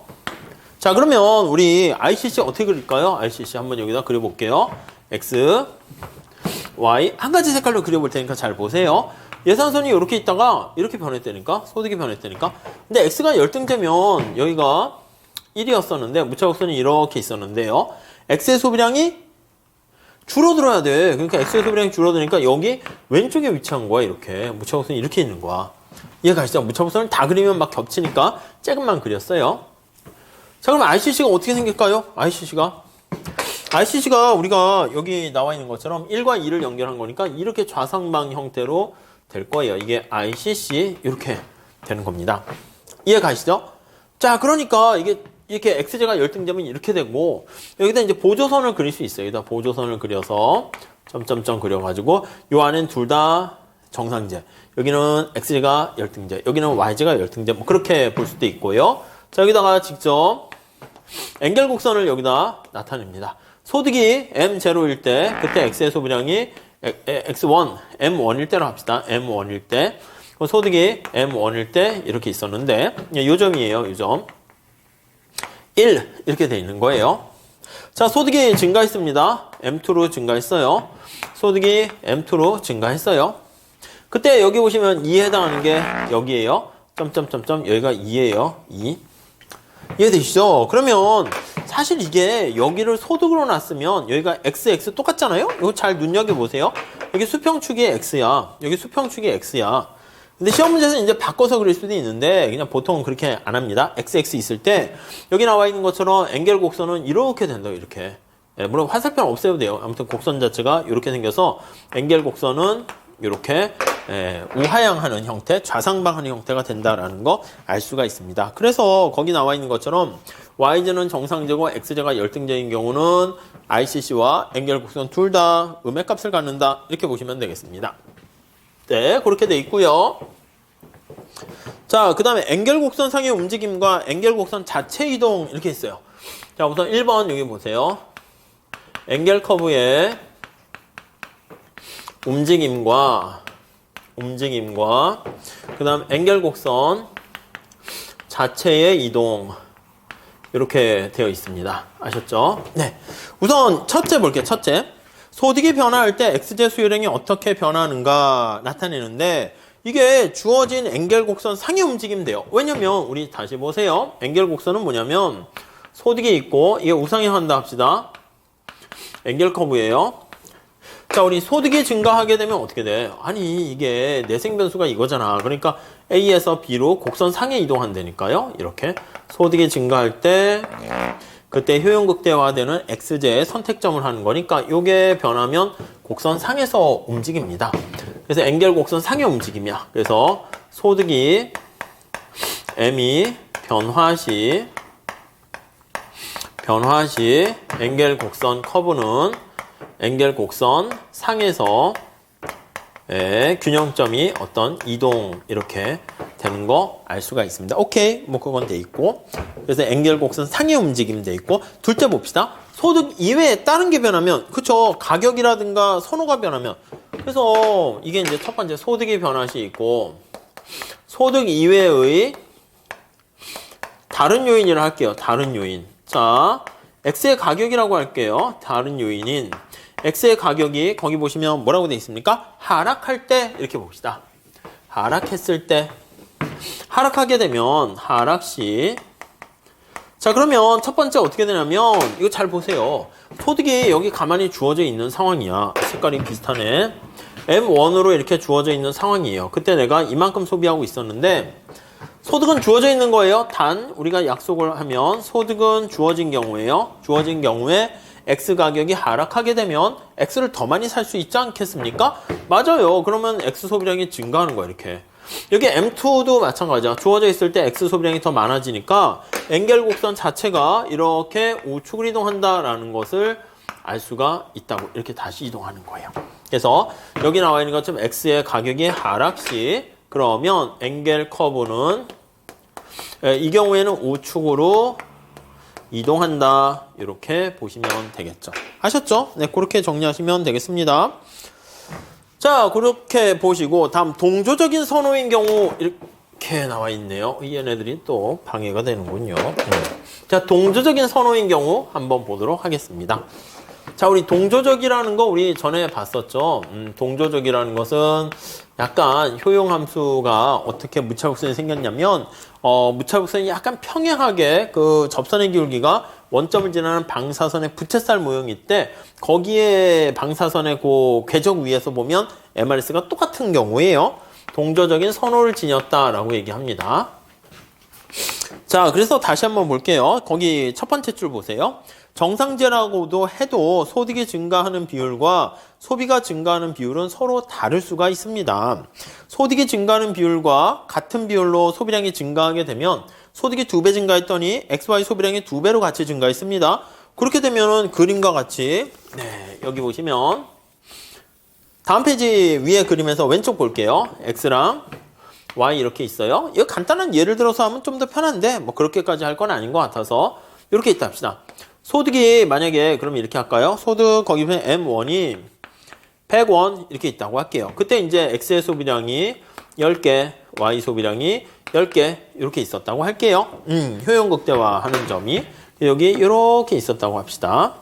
자, 그러면 우리 ICC 어떻게 그릴까요? ICC 한번 여기다 그려볼게요. X, Y. 한 가지 색깔로 그려볼 테니까 잘 보세요. 예상선이 이렇게 있다가 이렇게 변했다니까? 소득이 변했다니까? 근데 X가 열등제면 여기가 1이었었는데, 무차곡선이 이렇게 있었는데요. X의 소비량이 줄어들어야 돼. 그러니까 X의 소비량이 줄어드니까 여기 왼쪽에 위치한 거야, 이렇게. 무차곡선이 이렇게 있는 거야. 이해가시죠? 무차곡선을 다 그리면 막 겹치니까 조금만 그렸어요. 자, 그럼 ICC가 어떻게 생길까요? ICC가 우리가 여기 나와 있는 것처럼 1과 2를 연결한 거니까 이렇게 좌상방 형태로 될 거예요. 이게 ICC 이렇게 되는 겁니다. 이해가시죠? 자, 그러니까 이게 이렇게 x제가 열등되면 이렇게 되고 여기다 이제 보조선을 그릴 수 있어요. 여기다 보조선을 그려서 점점점 그려가지고 요 안엔 둘 다 정상제. 여기는 x제가 열등제, 여기는 y제가 열등제. 뭐 그렇게 볼 수도 있고요. 자, 여기다가 직접 엔겔 곡선을 여기다 나타냅니다. 소득이 M0일 때 그때 x의 소비량이 x1, M1일 때로 합시다. M1일 때 소득이 M1일 때 이렇게 있었는데 요 점이에요. 요 점. 1 이렇게 돼 있는 거예요. 자, 소득이 증가했습니다. M2로 증가했어요. 소득이 M2로 증가했어요. 그때 여기 보시면 2에 해당하는 게 여기에요. 점점점점 여기가 2예요. 2. 이해되시죠? 그러면 사실 이게 여기를 소득으로 놨으면 여기가 x 똑같잖아요? 이거 잘 눈여겨보세요. 여기 수평축이 x야. 여기 수평축이 x야. 근데 시험 문제에서 이제 바꿔서 그릴 수도 있는데 그냥 보통은 그렇게 안 합니다. x 있을 때 여기 나와 있는 것처럼 엔겔 곡선은 이렇게 된다. 이렇게. 물론 화살표는 없애도 돼요. 아무튼 곡선 자체가 이렇게 생겨서 엔겔 곡선은 이렇게 우하향하는 형태, 좌상방하는 형태가 된다라는 거 알 수가 있습니다. 그래서 거기 나와 있는 것처럼 y제는 정상제고 x제가 열등제인 경우는 ICC와 엔겔 곡선 둘 다 음의 값을 갖는다. 이렇게 보시면 되겠습니다. 네, 그렇게 돼 있고요. 자, 그 다음에 엔겔 곡선 상의 움직임과 엔겔 곡선 자체 이동 이렇게 있어요. 자, 우선 1번 여기 보세요. 엔겔 커브의 움직임과 그 다음 엔겔 곡선 자체의 이동 이렇게 되어 있습니다. 아셨죠? 네. 우선 첫째 볼게요. 첫째. 소득이 변화할 때 x제 수요량이 어떻게 변하는가 나타내는데 이게 주어진 엔겔 곡선 상의 움직임인데요. 왜냐면 우리 다시 보세요. 엔겔 곡선은 뭐냐면 소득이 있고 이게 우상향한다 합시다. 엔겔 커브예요. 자, 우리 소득이 증가하게 되면 어떻게 돼? 아니, 이게 내생 변수가 이거잖아. 그러니까 A에서 B로 곡선 상에 이동한다니까요. 이렇게 소득이 증가할 때 그때 효용 극대화되는 X제의 선택점을 하는 거니까 요게 변하면 곡선 상에서 움직입니다. 그래서 엔겔 곡선 상의 움직임이야. 그래서 소득이 M이 변화 시 엔겔 곡선 커브는 엔겔 곡선 상에서 균형점이 어떤 이동 이렇게 되는 거 알 수가 있습니다. 오케이, 뭐 그건 돼 있고. 그래서 앵겔 곡선 상의 움직임 돼 있고. 둘째 봅시다. 소득 이외에 다른 게 변하면, 그쵸? 가격이라든가 선호가 변하면. 그래서 이게 이제 첫 번째 소득이 변할 수 있고, 소득 이외의 다른 요인이라 할게요. 다른 요인. 자, X의 가격이라고 할게요. 다른 요인인 X의 가격이 거기 보시면 뭐라고 되어 있습니까? 하락할 때 이렇게 봅시다. 하락했을 때, 하락하게 되면 하락시. 자, 그러면 첫 번째 어떻게 되냐면 이거 잘 보세요. 소득이 여기 가만히 주어져 있는 상황이야. 색깔이 비슷하네. M1으로 이렇게 주어져 있는 상황이에요. 그때 내가 이만큼 소비하고 있었는데 소득은 주어져 있는 거예요. 단 우리가 약속을 하면 소득은 주어진 경우에요. 주어진 경우에 X 가격이 하락하게 되면 X를 더 많이 살 수 있지 않겠습니까? 맞아요. 그러면 X 소비량이 증가하는 거예요. 이렇게. 여기 M2도 마찬가지야. 주어져 있을 때 X 소비량이 더 많아지니까 앵겔 곡선 자체가 이렇게 우측으로 이동한다라는 것을 알 수가 있다고. 이렇게 다시 이동하는 거예요. 그래서 여기 나와 있는 것처럼 X의 가격이 하락시, 그러면 앵겔 커브는 이 경우에는 우측으로 이동한다. 이렇게 보시면 되겠죠. 아셨죠? 네, 그렇게 정리하시면 되겠습니다. 자, 그렇게 보시고 다음 동조적인 선호인 경우 이렇게 나와 있네요. 얘네들이 또 방해가 되는군요. 자, 동조적인 선호인 경우 한번 보도록 하겠습니다. 자, 우리 동조적이라는 거 우리 전에 봤었죠. 동조적이라는 것은 약간 효용함수가 어떻게 무차곡선이 생겼냐면 무차곡선이 약간 평행하게 그 접선의 기울기가 원점을 지나는 방사선의 부채살 모형일 때 거기에 방사선의 그 궤적 위에서 보면 MRS가 똑같은 경우에요. 동조적인 선호를 지녔다라고 얘기합니다. 자, 그래서 다시 한번 볼게요. 거기 첫 번째 줄 보세요. 정상제라고도 해도 소득이 증가하는 비율과 소비가 증가하는 비율은 서로 다를 수가 있습니다. 소득이 증가하는 비율과 같은 비율로 소비량이 증가하게 되면 소득이 2배 증가했더니 XY 소비량이 2배로 같이 증가했습니다. 그렇게 되면은 그림과 같이 여기 보시면 다음 페이지 위에 그림에서 왼쪽 볼게요. X랑 Y 이렇게 있어요. 이거 간단한 예를 들어서 하면 좀 더 편한데 뭐 그렇게까지 할 건 아닌 것 같아서 이렇게 있다 합시다. 소득이 만약에 그럼 이렇게 할까요? 소득 거기 보면 M1이 100원 이렇게 있다고 할게요. 그때 이제 X의 소비량이 10개, Y 소비량이 10개 이렇게 있었다고 할게요. 효용 극대화하는 점이 여기 이렇게 있었다고 합시다.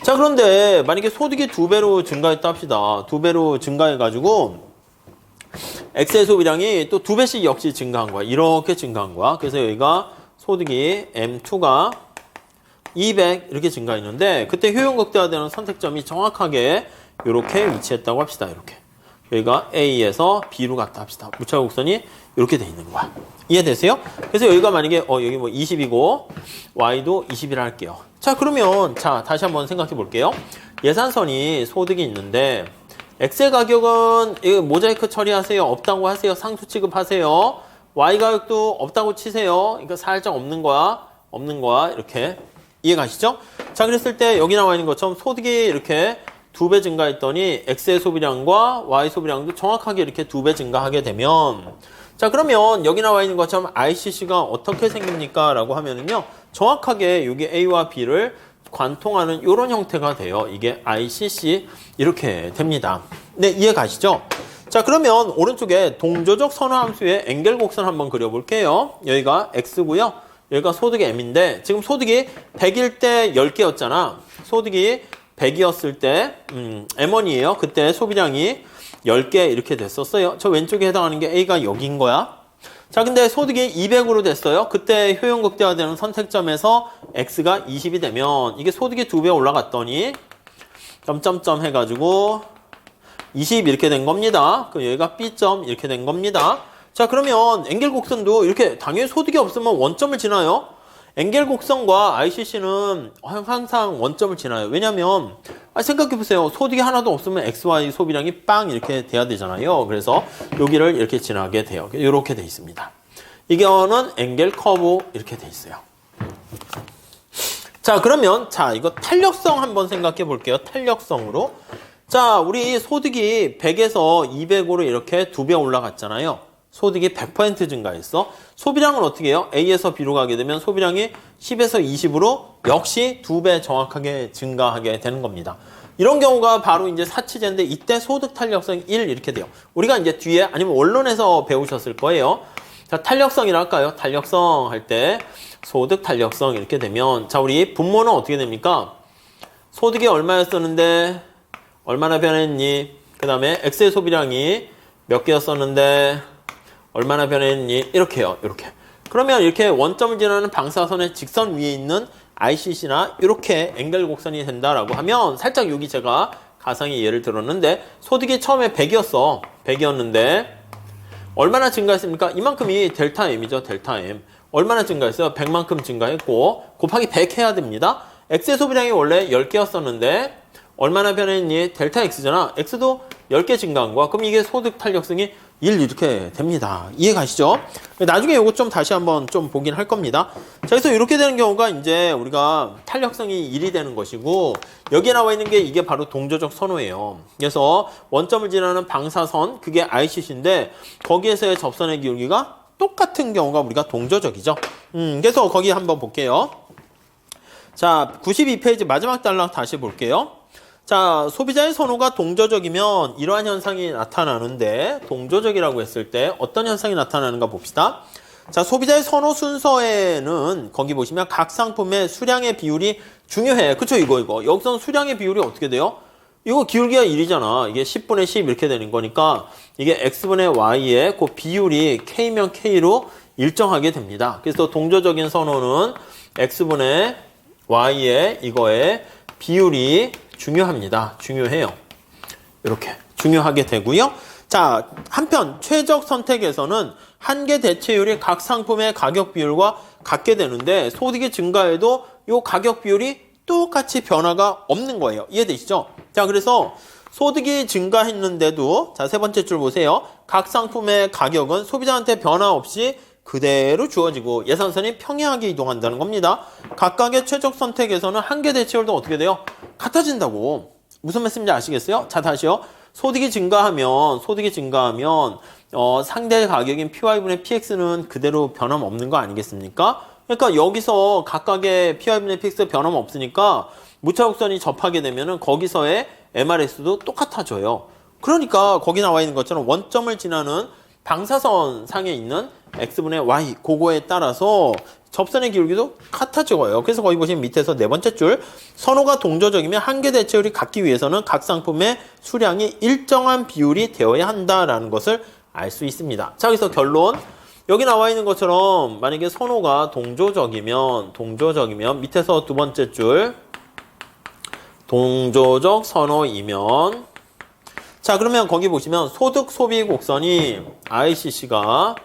자, 그런데 만약에 소득이 2배로 증가했다 합시다. 2배로 증가해가지고 X의 소비량이 또 2배씩 역시 증가한 거야. 이렇게 증가한 거야. 그래서 여기가 소득이 M2가 200 이렇게 증가했는데 그때 효용 극대화되는 선택점이 정확하게 이렇게 위치했다고 합시다. 이렇게 여기가 A에서 B로 갔다 합시다. 무차곡선이 이렇게 돼 있는 거야. 이해되세요? 그래서 여기가 만약에 여기 뭐 20이고 Y도 20이라 할게요. 자, 그러면 자 다시 한번 생각해 볼게요. 예산선이 소득이 있는데 X의 가격은 이거 모자이크 처리하세요. 없다고 하세요. 상수 취급하세요. Y 가격도 없다고 치세요. 그러니까 살짝 없는 거야. 없는 거야. 이렇게 이해가시죠? 자, 그랬을 때 여기 나와 있는 것처럼 소득이 이렇게 2배 증가했더니 X의 소비량과 Y 소비량도 정확하게 이렇게 2배 증가하게 되면 자, 그러면 여기 나와 있는 것처럼 ICC가 어떻게 생깁니까? 라고 하면은요 정확하게 여기 A와 B를 관통하는 이런 형태가 돼요. 이게 ICC 이렇게 됩니다. 네, 이해가시죠? 자, 그러면 오른쪽에 동조적 선호함수의 앵겔 곡선 한번 그려볼게요. 여기가 X고요. 여기가 소득이 M인데 지금 소득이 100일 때 10개였잖아. 소득이 100이었을 때 M1이에요. 그때 소비량이 10개 이렇게 됐었어요. 저 왼쪽에 해당하는 게 A가 여기인 거야. 자, 근데 소득이 200으로 됐어요. 그때 효용 극대화되는 선택점에서 X가 20이 되면 이게 소득이 2배 올라갔더니 점점점 해가지고 20 이렇게 된 겁니다. 그 여기가 B점 이렇게 된 겁니다. 자, 그러면 앵겔 곡선도 이렇게 당연히 소득이 없으면 원점을 지나요. 앵겔 곡선과 ICC는 항상 원점을 지나요. 왜냐면 생각해보세요. 소득이 하나도 없으면 XY 소비량이 빵 이렇게 돼야 되잖아요. 그래서 여기를 이렇게 지나게 돼요. 이렇게 돼 있습니다. 이거는 앵겔 커브 이렇게 돼 있어요. 자, 그러면 자 이거 탄력성 한번 생각해 볼게요. 탄력성으로. 자, 우리 소득이 100에서 200으로 이렇게 2배 올라갔잖아요. 소득이 100% 증가했어. 소비량은 어떻게 해요? A에서 B로 가게 되면 소비량이 10에서 20으로 역시 2배 정확하게 증가하게 되는 겁니다. 이런 경우가 바로 이제 사치제인데 이때 소득 탄력성 1 이렇게 돼요. 우리가 이제 뒤에 아니면 원론에서 배우셨을 거예요. 자, 탄력성이라 할까요? 탄력성 할 때 소득 탄력성 이렇게 되면 자, 우리 분모는 어떻게 됩니까? 소득이 얼마였었는데 얼마나 변했니? 그 다음에 X의 소비량이 몇 개였었는데 얼마나 변했니? 이렇게요. 이렇게. 그러면 이렇게 원점을 지나는 방사선의 직선 위에 있는 ICC나 이렇게 앵글 곡선이 된다라고 하면 살짝 여기 제가 가상의 예를 들었는데 소득이 처음에 100이었어. 100이었는데 얼마나 증가했습니까? 이만큼이 델타 M이죠. 델타 M. 얼마나 증가했어요? 100만큼 증가했고 곱하기 100 해야 됩니다. X의 소비량이 원래 10개였었는데 얼마나 변했니? 델타 X잖아. X도 10개 증가한 거야. 그럼 이게 소득 탄력성이 1 이렇게 됩니다. 이해 가시죠? 나중에 이거 좀 다시 한번 좀 보긴 할 겁니다. 자, 그래서 이렇게 되는 경우가 이제 우리가 탄력성이 1이 되는 것이고 여기에 나와 있는 게 이게 바로 동조적 선호예요. 그래서 원점을 지나는 방사선 그게 ICC인데 거기에서의 접선의 기울기가 똑같은 경우가 우리가 동조적이죠. 그래서 거기 한번 볼게요. 자, 92페이지 마지막 단락 다시 볼게요. 자, 소비자의 선호가 동조적이면 이러한 현상이 나타나는데 동조적이라고 했을 때 어떤 현상이 나타나는가 봅시다. 자, 소비자의 선호 순서에는 거기 보시면 각 상품의 수량의 비율이 중요해. 그쵸? 이거. 여기서는 수량의 비율이 어떻게 돼요? 이거 기울기가 1이잖아. 이게 10분의 10 이렇게 되는 거니까 이게 X분의 Y의 그 비율이 K면 K로 일정하게 됩니다. 그래서 동조적인 선호는 X분의 Y의 이거의 비율이 중요합니다. 중요해요. 이렇게 중요하게 되고요. 자, 한편 최적 선택에서는 한계 대체율이 각 상품의 가격 비율과 같게 되는데 소득이 증가해도 이 가격 비율이 똑같이 변화가 없는 거예요. 이해되시죠? 자, 그래서 소득이 증가했는데도 자, 세 번째 줄 보세요. 각 상품의 가격은 소비자한테 변화 없이 그대로 주어지고 예산선이 평행하게 이동한다는 겁니다. 각각의 최적 선택에서는 한계 대체율도 어떻게 돼요? 같아진다고. 무슨 말씀인지 아시겠어요? 자, 다시요. 소득이 증가하면 상대 가격인 PY분의 PX는 그대로 변함없는 거 아니겠습니까? 그러니까 여기서 각각의 PY분의 PX 변함 없으니까 무차곡선이 접하게 되면은 거기서의 MRS도 똑같아져요. 그러니까 거기 나와 있는 것처럼 원점을 지나는 방사선 상에 있는 X분의 Y 그거에 따라서 접선의 기울기도 같아져요. 그래서 거기 보시면 밑에서 네 번째 줄 선호가 동조적이면 한계 대체율이 같기 위해서는 각 상품의 수량이 일정한 비율이 되어야 한다라는 것을 알 수 있습니다. 자, 그래서 결론 여기 나와 있는 것처럼 만약에 선호가 동조적이면 밑에서 두 번째 줄 동조적 선호이면 자, 그러면 거기 보시면 소득 소비 곡선이 ICC가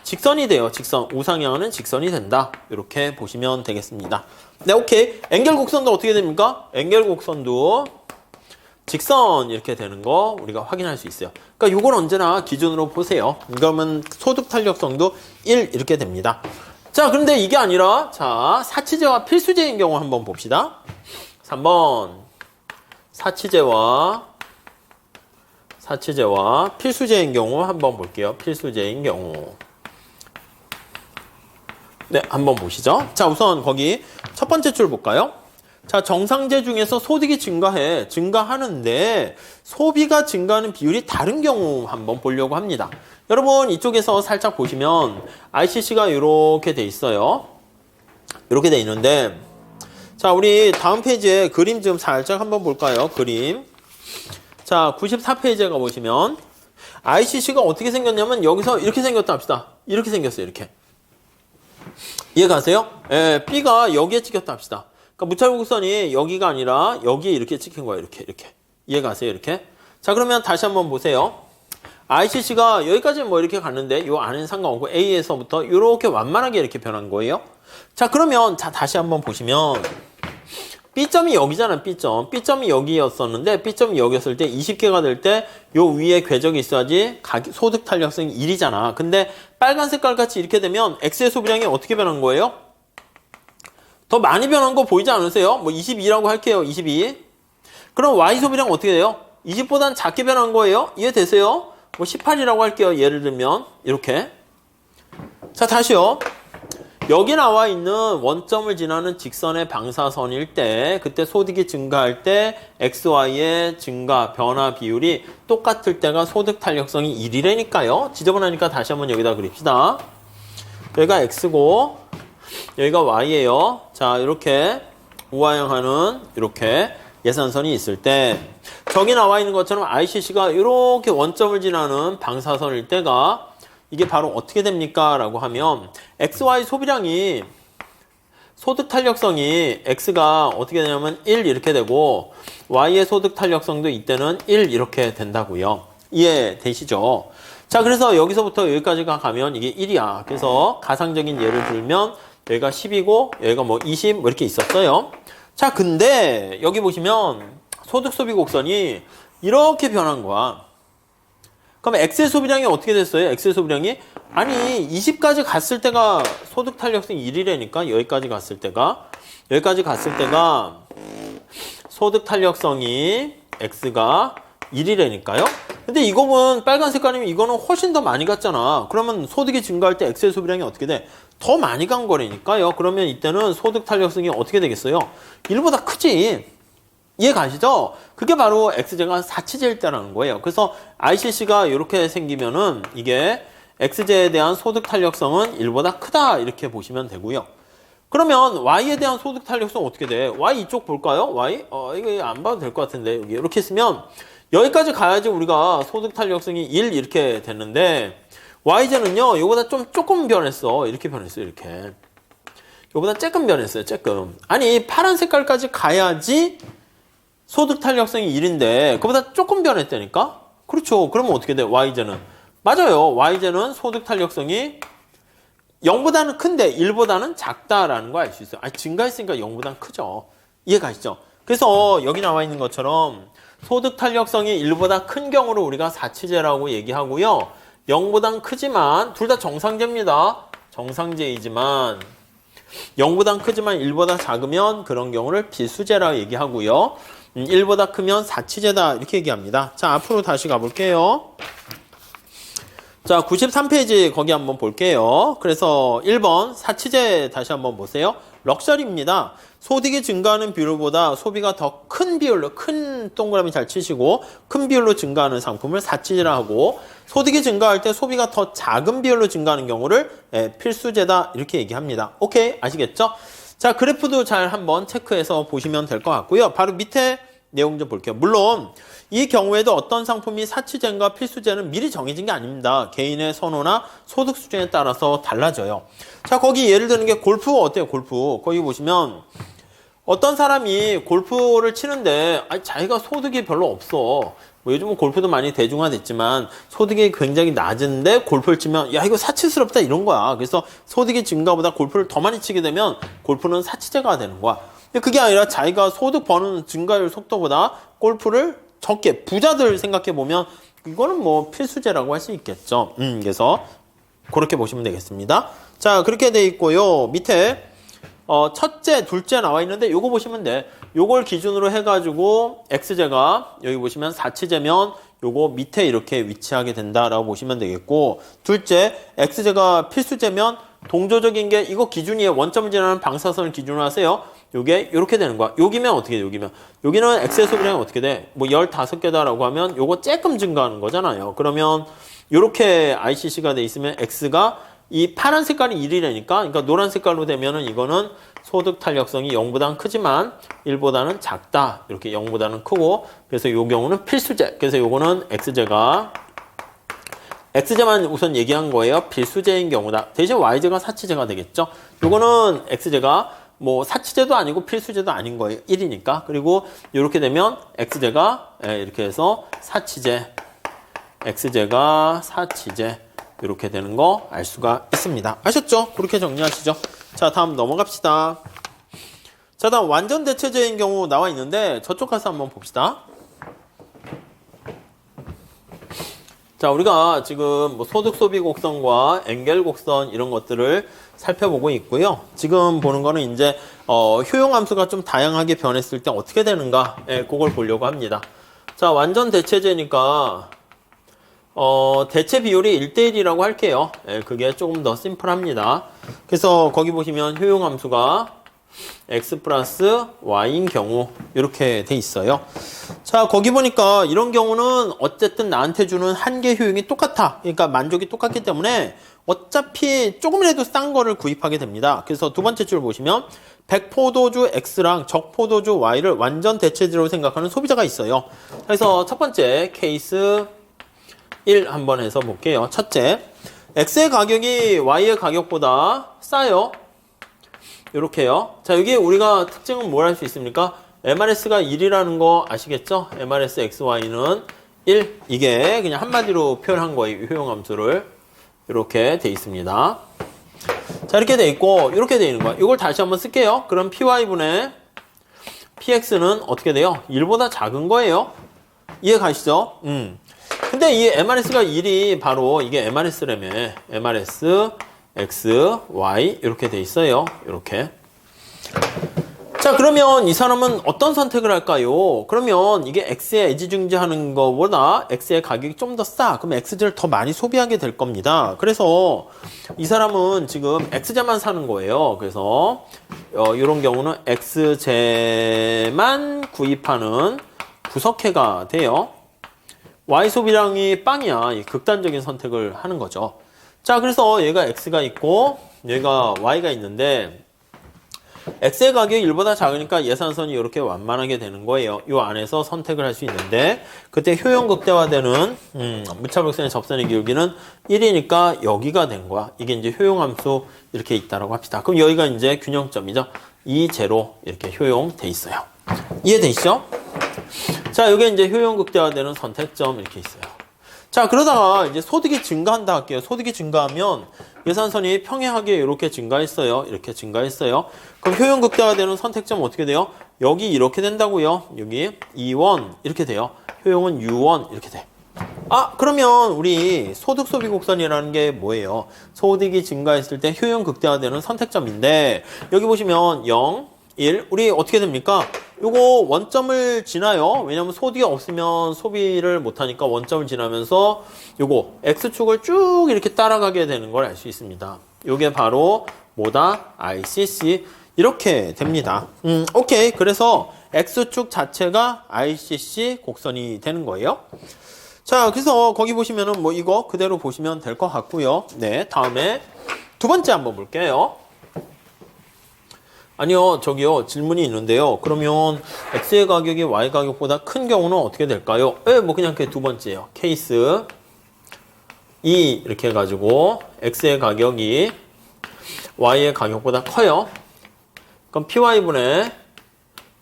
직선이 돼요. 직선. 우상향하는 직선이 된다. 이렇게 보시면 되겠습니다. 네, 오케이. 앵겔 곡선도 어떻게 됩니까? 앵겔 곡선도 직선 이렇게 되는 거 우리가 확인할 수 있어요. 그러니까 이건 언제나 기준으로 보세요. 그러면 소득 탄력성도 1 이렇게 됩니다. 자, 그런데 이게 아니라 자, 사치제와 필수제인 경우 한번 봅시다. 3번 사치제와 필수제인 경우 한번 볼게요. 필수제인 경우. 네, 한번 보시죠. 자, 우선 거기 첫 번째 줄 볼까요? 자, 정상제 중에서 소득이 증가하는데 소비가 증가하는 비율이 다른 경우 한번 보려고 합니다. 여러분 이쪽에서 살짝 보시면 ICC가 이렇게 돼 있어요. 이렇게 돼 있는데 자, 우리 다음 페이지에 그림 좀 살짝 한번 볼까요? 그림. 자, 94페이지에 가보시면 ICC가 어떻게 생겼냐면 여기서 이렇게 생겼다 합시다. 이렇게 생겼어요. 이렇게. 이해가세요? 예, B가 여기에 찍혔다 합시다. 그러니까 무차곡선이 여기가 아니라 여기에 이렇게 찍힌 거예요. 이렇게. 이해가세요? 이렇게. 자, 그러면 다시 한번 보세요. ICC가 여기까지 뭐 이렇게 갔는데 요 안에는 상관없고 A에서부터 이렇게 완만하게 이렇게 변한 거예요. 자, 그러면 자, 다시 한번 보시면 B점이 여기잖아. B점이 여기였었는데 B점이 여기였을 때 20개가 될 때 요 위에 궤적이 있어야지 소득 탄력성이 1이잖아. 근데 빨간 색깔 같이 이렇게 되면 X의 소비량이 어떻게 변한 거예요? 더 많이 변한 거 보이지 않으세요? 뭐 22라고 할게요. 22. 그럼 Y 소비량 어떻게 돼요? 20보다는 작게 변한 거예요. 이해되세요? 뭐 18이라고 할게요. 예를 들면 이렇게. 자, 다시요. 여기 나와 있는 원점을 지나는 직선의 방사선일 때 그때 소득이 증가할 때 XY의 증가, 변화 비율이 똑같을 때가 소득 탄력성이 1이라니까요. 지저분하니까 다시 한번 여기다 그립시다. 여기가 X고 여기가 Y예요. 자, 이렇게 우하향하는 이렇게 예산선이 있을 때 저기 나와 있는 것처럼 ICC가 이렇게 원점을 지나는 방사선일 때가 이게 바로 어떻게 됩니까? 라고 하면 XY 소비량이 소득 탄력성이 X가 어떻게 되냐면 1 이렇게 되고 Y의 소득 탄력성도 이때는 1 이렇게 된다고요. 이해되시죠? 자, 그래서 여기서부터 여기까지가 가면 이게 1이야. 그래서 가상적인 예를 들면 여기가 10이고 여기가 뭐 20 뭐 이렇게 있었어요. 자, 근데 여기 보시면 소득 소비 곡선이 이렇게 변한 거야. 그럼 X의 소비량이 어떻게 됐어요? X의 소비량이? 아니 20까지 갔을 때가 소득 탄력성이 1이라니까 여기까지 갔을 때가 소득 탄력성이 X가 1이라니까요. 근데 이거 보면 빨간 색깔이면 이거는 훨씬 더 많이 갔잖아. 그러면 소득이 증가할 때 X의 소비량이 어떻게 돼? 더 많이 간 거라니까요. 그러면 이때는 소득 탄력성이 어떻게 되겠어요? 1보다 크지. 이해 가시죠? 그게 바로 XJ가 사치제일 때라는 거예요. 그래서 ICC가 이렇게 생기면은 이게 XJ에 대한 소득 탄력성은 1보다 크다 이렇게 보시면 되고요. 그러면 Y에 대한 소득 탄력성 어떻게 돼? Y 이쪽 볼까요? Y? 이거 안 봐도 될 것 같은데 여기 이렇게 쓰면 여기까지 가야지 우리가 소득 탄력성이 1 이렇게 됐는데 YJ는요 이거보다 조금 변했어. 이렇게 변했어요. 이렇게. 이거보다 조금 변했어요. 조금. 아니 파란 색깔까지 가야지 소득 탄력성이 1인데 그보다 조금 변했다니까? 그렇죠. 그러면 어떻게 돼? Y제는. 맞아요. Y제는 소득 탄력성이 0보다는 큰데 1보다는 작다라는 거 알 수 있어요. 증가했으니까 0보다는 크죠. 이해 가시죠? 그래서 여기 나와 있는 것처럼 소득 탄력성이 1보다 큰 경우를 우리가 사치제라고 얘기하고요. 0보다는 크지만 둘 다 정상제입니다. 정상제이지만 0보다 크지만 1보다 작으면 그런 경우를 비수제라고 얘기하고요. 1보다 크면 사치제다 이렇게 얘기합니다. 자, 앞으로 다시 가볼게요. 자, 93페이지 거기 한번 볼게요. 그래서 1번 사치제 다시 한번 보세요. 럭셔리입니다. 소득이 증가하는 비율보다 소비가 더 큰 비율로, 큰 동그라미 잘 치시고 큰 비율로 증가하는 상품을 사치제라 하고 소득이 증가할 때 소비가 더 작은 비율로 증가하는 경우를 필수제다 이렇게 얘기합니다. 오케이? 아시겠죠? 자, 그래프도 잘 한번 체크해서 보시면 될 것 같고요. 바로 밑에 내용 좀 볼게요. 물론 이 경우에도 어떤 상품이 사치제인가 필수제는 미리 정해진 게 아닙니다. 개인의 선호나 소득 수준에 따라서 달라져요. 자, 거기 예를 드는 게 골프 어때요? 골프. 거기 보시면 어떤 사람이 골프를 치는데 자기가 소득이 별로 없어. 뭐 요즘은 골프도 많이 대중화됐지만 소득이 굉장히 낮은데 골프를 치면 야 이거 사치스럽다 이런 거야. 그래서 소득이 증가보다 골프를 더 많이 치게 되면 골프는 사치제가 되는 거야. 근데 그게 아니라 자기가 소득 버는 증가율 속도보다 골프를 적게 부자들 생각해 보면 이거는 뭐 필수제라고 할 수 있겠죠. 그래서 그렇게 보시면 되겠습니다. 자, 그렇게 돼 있고요. 밑에 첫째, 둘째 나와 있는데 요거 보시면 돼. 요걸 기준으로 해가지고 X제가 여기 보시면 사치제면 요거 밑에 이렇게 위치하게 된다라고 보시면 되겠고, 둘째, X제가 필수제면 동조적인 게 이거 기준이에요. 원점을 지나는 방사선을 기준으로 하세요. 요게 이렇게 되는 거야. 여기면 어떻게 돼? 여기는 X의 소비량이 어떻게 돼? 뭐 15개다라고 하면 요거 조금 증가하는 거잖아요. 그러면 요렇게 ICC가 돼 있으면 X가 이 파란 색깔이 1이라니까, 그러니까 노란 색깔로 되면은 이거는 소득 탄력성이 0보다는 크지만 1보다는 작다. 이렇게 0보다는 크고, 그래서 요 경우는 필수제. 그래서 요거는 X제만 우선 얘기한 거예요. 필수제인 경우다. 대신 Y제가 사치제가 되겠죠. 요거는 X제가 뭐 사치제도 아니고 필수제도 아닌 거예요. 1이니까. 그리고 이렇게 되면 X제가 이렇게 해서 사치제, X제가 사치제 이렇게 되는 거 알 수가 있습니다. 아셨죠? 그렇게 정리하시죠. 자, 다음 넘어갑시다. 자, 다음 완전 대체제인 경우 나와 있는데 저쪽 가서 한번 봅시다. 자, 우리가 지금 뭐 소득 소비 곡선과 엔겔 곡선 이런 것들을 살펴보고 있고요. 지금 보는 거는 이제 효용 함수가 좀 다양하게 변했을 때 어떻게 되는가, 그걸 보려고 합니다. 자, 완전 대체제니까 대체 비율이 1대1이라고 할게요. 예, 그게 조금 더 심플합니다. 그래서 거기 보시면 효용함수가 x 플러스 y인 경우 이렇게 돼 있어요. 자, 거기 보니까 이런 경우는 어쨌든 나한테 주는 한계 효용이 똑같아. 그러니까 만족이 똑같기 때문에 어차피 조금이라도 싼 거를 구입하게 됩니다. 그래서 두 번째 줄 보시면 100포도주 X랑 적포도주 Y를 완전 대체제로 생각하는 소비자가 있어요. 그래서 첫 번째 케이스 1 한번 해서 볼게요. 첫째, X의 가격이 Y의 가격보다 싸요. 이렇게요. 자, 여기 우리가 특징은 뭘 할 수 있습니까? MRS가 1이라는 거 아시겠죠? MRS XY는 1. 이게 그냥 한마디로 표현한 거예요. 효용함수를. 이렇게 돼 있습니다. 자, 이렇게 돼 있고, 이렇게 돼 있는 거야. 이걸 다시 한번 쓸게요. 그럼 PY분의 PX는 어떻게 돼요? 1보다 작은 거예요. 이해 가시죠? 근데 이 MRS가 1이 바로 이게 MRS라며. MRS X, Y 이렇게 돼 있어요. 이렇게. 자, 그러면 이 사람은 어떤 선택을 할까요? 그러면 이게 X에 애지중지하는 것보다 X의 가격이 좀 더 싸. 그럼 X제를 더 많이 소비하게 될 겁니다. 그래서 이 사람은 지금 X제만 사는 거예요. 그래서 이런 경우는 X제만 구입하는 구석해가 돼요. Y 소비량이 빵이야. 극단적인 선택을 하는 거죠. 자, 그래서 얘가 X가 있고 얘가 Y가 있는데 X의 가격이 1보다 작으니까 예산선이 이렇게 완만하게 되는 거예요. 이 안에서 선택을 할 수 있는데 그때 효용 극대화되는 무차별선의 접선의 기울기는 1이니까 여기가 된 거야. 이게 이제 효용함수 이렇게 있다라고 합시다. 그럼 여기가 이제 균형점이죠. 이 제로 이렇게 효용돼 있어요. 이해되시죠? 자, 여기 이제 효용 극대화되는 선택점 이렇게 있어요. 자, 그러다가 이제 소득이 증가한다 할게요. 소득이 증가하면 예산선이 평행하게 이렇게 증가했어요. 이렇게 증가했어요. 그럼 효용 극대화되는 선택점은 어떻게 돼요? 여기 이렇게 된다고요. 여기 E1 이렇게 돼요. 효용은 U1 이렇게 돼. 아, 그러면 우리 소득 소비 곡선이라는 게 뭐예요? 소득이 증가했을 때 효용 극대화되는 선택점인데 여기 보시면 0, 1 우리 어떻게 됩니까? 요거 원점을 지나요. 왜냐면 소득이 없으면 소비를 못하니까 원점을 지나면서 요거 X축을 쭉 이렇게 따라가게 되는 걸 알 수 있습니다. 요게 바로 뭐다? ICC 이렇게 됩니다. 오케이. 그래서 X축 자체가 ICC 곡선이 되는 거예요. 자, 그래서 거기 보시면은 뭐 이거 그대로 보시면 될 것 같고요. 네, 다음에 두 번째 한번 볼게요. 아니요, 저기요, 질문이 있는데요. 그러면 X의 가격이 Y 가격보다 큰 경우는 어떻게 될까요? 뭐 그냥 그 두 번째예요. 케이스 2 이렇게 해가지고 X의 가격이 Y의 가격보다 커요. 그럼 PY분의